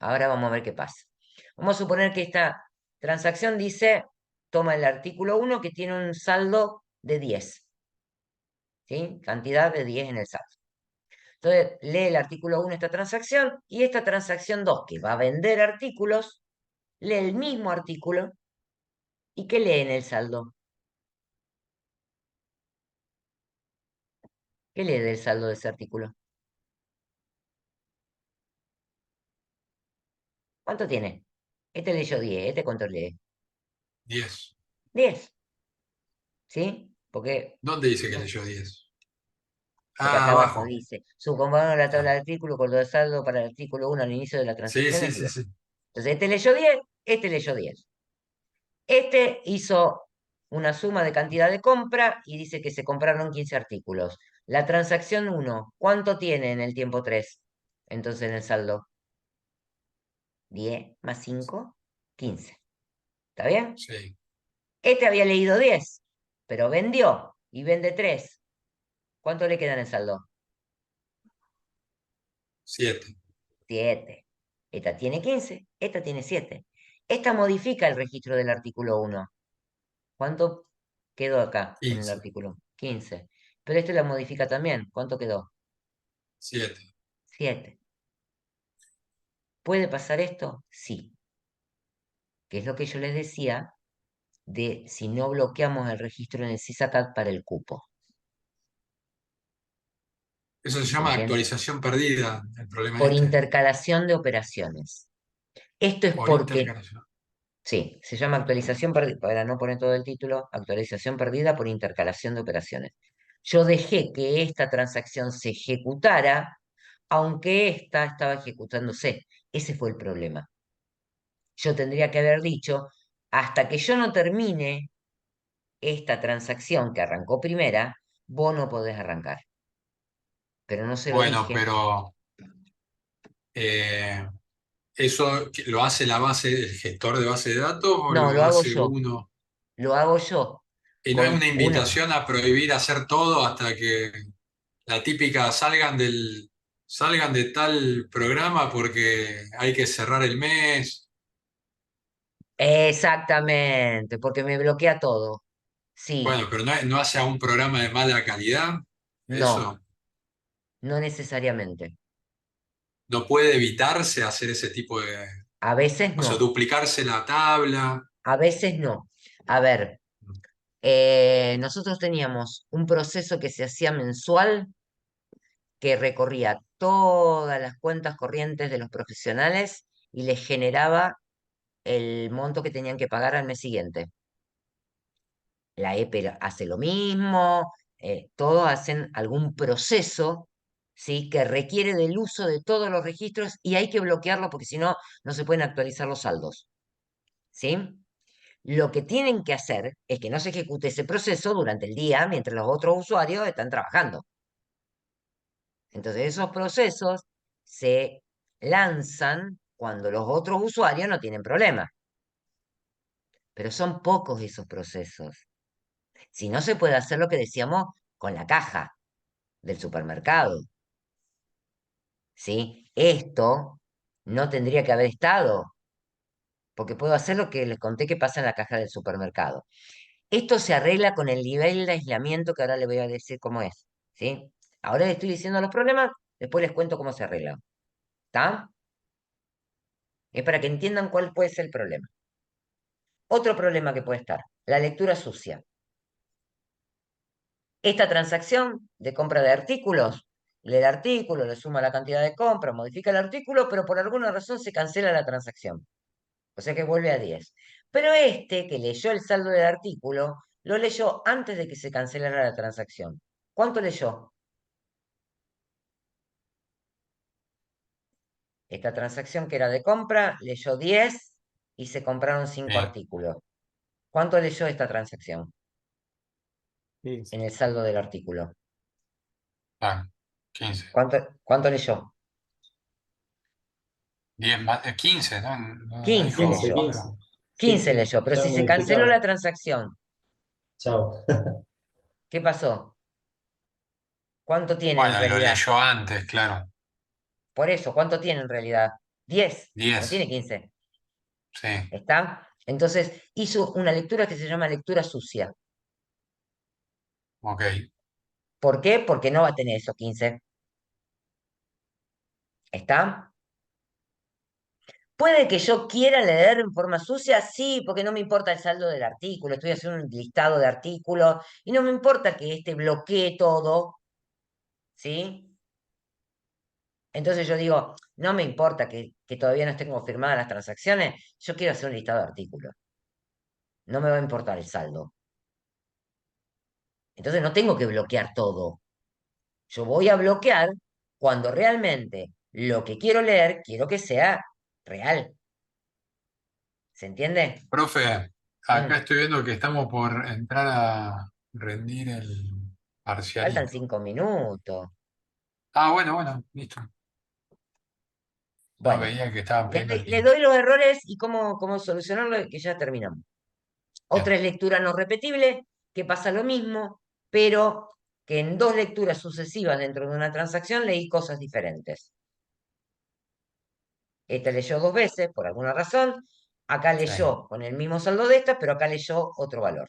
Ahora vamos a ver qué pasa. Vamos a suponer que esta transacción dice, toma el artículo 1 que tiene un saldo de 10. ¿Sí? Cantidad de 10 en el saldo. Entonces, lee el artículo 1 esta transacción y esta transacción 2, que va a vender artículos, lee el mismo artículo y que lee en el saldo. ¿Qué lee del saldo de ese artículo? ¿Cuánto tiene? Este leyó 10, ¿este cuánto lee? 10. 10, ¿sí? Porque, ¿Dónde dice que no, leyó 10? porque Ah, acá abajo abajo. dice, subcompagando la tabla Ah, de artículo con el saldo para el artículo 1 al inicio de la sí, transacción sí, es sí, 10. sí. Entonces, este leyó 10, este leyó 10. Este hizo una suma de cantidad de compra y dice que se compraron 15 artículos. La transacción 1, ¿cuánto tiene en el tiempo 3? Entonces, en el saldo, 10 más 5, 15. ¿Está bien? Sí, Este había leído 10, pero vendió y vende 3. ¿Cuánto le queda en el saldo? 7. 7. Esta tiene 15, esta tiene 7. Esta modifica el registro del artículo 1. ¿Cuánto quedó acá en el 15. artículo? 15. Pero este la modifica también. ¿Cuánto quedó? 7. 7. ¿Puede pasar esto? Sí. Que es lo que yo les decía de si no bloqueamos el registro en el SISACAD para el cupo. Eso se ¿Se llama entiende? actualización perdida, el problema Por este. intercalación de operaciones. Esto es Por porque, intercalación. sí, se llama actualización perdida, para no poner todo el título, actualización perdida por intercalación de operaciones. Yo dejé que esta transacción se ejecutara, aunque esta estaba ejecutándose. Ese fue el problema. Yo tendría que haber dicho, hasta que yo no termine esta transacción que arrancó primera, vos no podés arrancar. Pero no se lo Bueno, dije. pero eh, ¿eso lo hace la base, el gestor de base de datos o No, lo lo hago hace yo. uno? Lo hago yo Y no es una con una. invitación a prohibir hacer todo hasta que la típica salgan de tal programa porque hay que cerrar el mes. Exactamente, porque me bloquea todo. Sí, Bueno, pero no hace a un programa de mala calidad. no, Eso no necesariamente. no puede evitarse hacer ese tipo de, A veces o sea, no, duplicarse la tabla. a veces no. A ver, nosotros teníamos un proceso que se hacía mensual que recorría todas las cuentas corrientes de los profesionales y les generaba el monto que tenían que pagar al mes siguiente. La EPE hace lo mismo, todos hacen algún proceso, ¿sí? Que requiere del uso de todos los registros y hay que bloquearlo porque si no, no se pueden actualizar los saldos, ¿sí? Lo que tienen que hacer es que no se ejecute ese proceso durante el día mientras los otros usuarios están trabajando. Entonces esos procesos se lanzan cuando los otros usuarios no tienen problema, pero son pocos esos procesos. Si no se puede hacer lo que decíamos con la caja del supermercado, ¿sí? Esto no tendría que haber estado, porque puedo hacer lo que les conté que pasa en la caja del supermercado. Esto se arregla con el nivel de aislamiento que ahora les voy a decir cómo es, ¿sí? Ahora les estoy diciendo los problemas, después les cuento cómo se arreglan, ¿está? Es para que entiendan cuál puede ser el problema. Otro problema que puede estar, la lectura sucia. Esta transacción de compra de artículos, lee el artículo, le suma la cantidad de compra, modifica el artículo, pero por alguna razón se cancela la transacción. O sea que vuelve a 10. Pero este que leyó el saldo del artículo, lo leyó antes de que se cancelara la transacción. ¿Cuánto leyó? Esta transacción que era de compra, leyó 10 y se compraron 5 Bien, artículos. ¿Cuánto leyó esta transacción 15. en el saldo del artículo? claro. 15. ¿Cuánto leyó? 10 más, 15, ¿no? No 15 dijo. 15, leyó. 15. Sí, 15 sí, leyó, pero ya si se canceló la modificado. transacción, Chao. ¿qué pasó? ¿Cuánto tiene en Bueno, lo realidad? leyó antes, claro. Por eso, ¿cuánto tiene en realidad? 10, no 10. tiene 15. Sí, ¿Está? Entonces hizo una lectura que se llama lectura sucia. ok. ¿Por qué? Porque no va a tener esos 15. ¿Está? ¿Puede que yo quiera leer en forma sucia? Sí, porque no me importa el saldo del artículo. Estoy haciendo un listado de artículos y no me importa que este bloquee todo ¿sí? Entonces yo digo, no me importa que todavía no estén confirmadas las transacciones, yo quiero hacer un listado de artículos. No me va a importar el saldo. Entonces no tengo que bloquear todo. Yo voy a bloquear cuando realmente lo que quiero leer, quiero que sea real. ¿Se entiende? Profe, acá Mm, estoy viendo que estamos por entrar a rendir el Faltan parcialito. 5 minutos. Ah, bueno, listo. No, Bueno, veía que estaban pidiendo el le link. doy los errores y cómo solucionarlo y que ya terminamos. Bien, Otra es lectura no repetible, que pasa lo mismo, pero que en dos lecturas sucesivas dentro de una transacción leí cosas diferentes. Esta leyó 2 veces por alguna razón, acá sí. leyó con el mismo saldo de esta, pero acá leyó otro valor.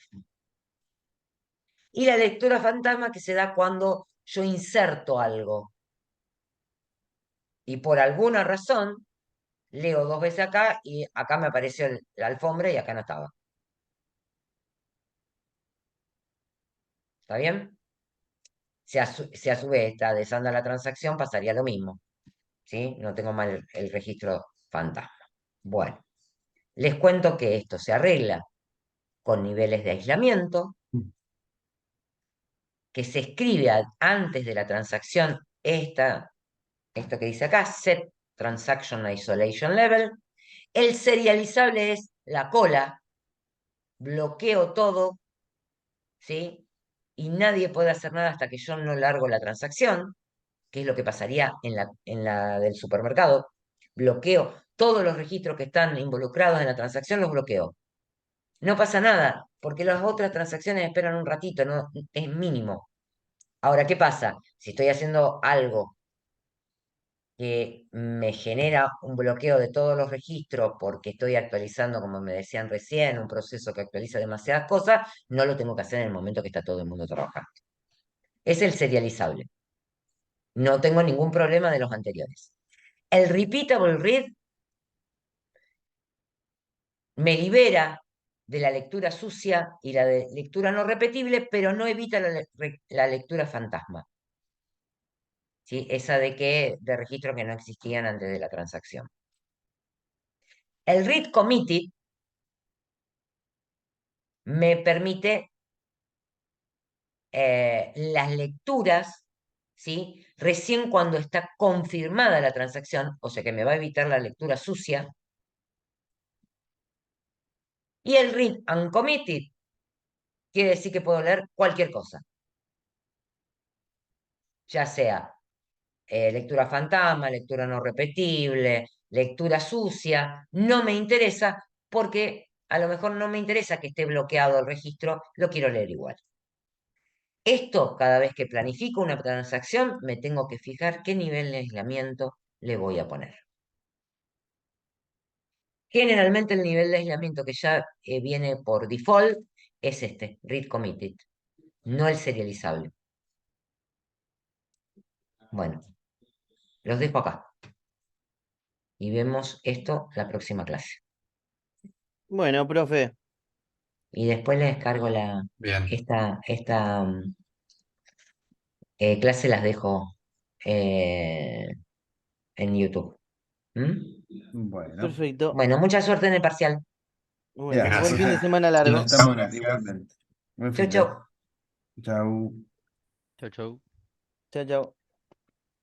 Y la lectura fantasma que se da cuando yo inserto algo y por alguna razón leo 2 veces acá y acá me apareció la alfombra y acá no estaba. ¿Está bien? Si a su vez está desanda la transacción, pasaría lo mismo. ¿Sí? No tengo mal el registro fantasma. Bueno, les cuento que esto se arregla con niveles de aislamiento, que se escribe antes de la transacción esto que dice acá, set transaction isolation level. El serializable es la cola, bloqueo todo, ¿sí? Y nadie puede hacer nada hasta que yo no largo la transacción, que es lo que pasaría en la del supermercado. Bloqueo todos los registros que están involucrados en la transacción, los bloqueo. No pasa nada, porque las otras transacciones esperan un ratito, no, es mínimo. Ahora, ¿qué pasa? Si estoy haciendo algo que me genera un bloqueo de todos los registros porque estoy actualizando, como me decían recién, un proceso que actualiza demasiadas cosas, no lo tengo que hacer en el momento que está todo el mundo trabajando. Es el serializable. No tengo ningún problema de los anteriores. El repeatable read me libera de la lectura sucia y la de lectura no repetible, pero no evita la lectura fantasma. ¿Sí? Esa de registros que no existían antes de la transacción. El read committed me permite las lecturas, ¿sí? Recién cuando está confirmada la transacción, o sea que me va a evitar la lectura sucia. Y el read uncommitted quiere decir que puedo leer cualquier cosa, ya sea lectura fantasma, lectura no repetible, lectura sucia, no me interesa porque a lo mejor no me interesa que esté bloqueado el registro, lo quiero leer igual. Esto, cada vez que planifico una transacción, me tengo que fijar qué nivel de aislamiento le voy a poner. Generalmente el nivel de aislamiento que ya viene por default es este, read committed, no el serializable. Bueno, los dejo acá y vemos esto la próxima clase. Bueno, profe, Y después les descargo Bien. esta clase, las dejo eh, en YouTube. ¿Mm? Bueno, perfecto. Bueno, mucha suerte en el parcial. Bueno, buen fin de Gracias. semana nos largo. estamos igualmente. Buen Chau, fin chau. de. Chau. Chau, chau. Chao, chao.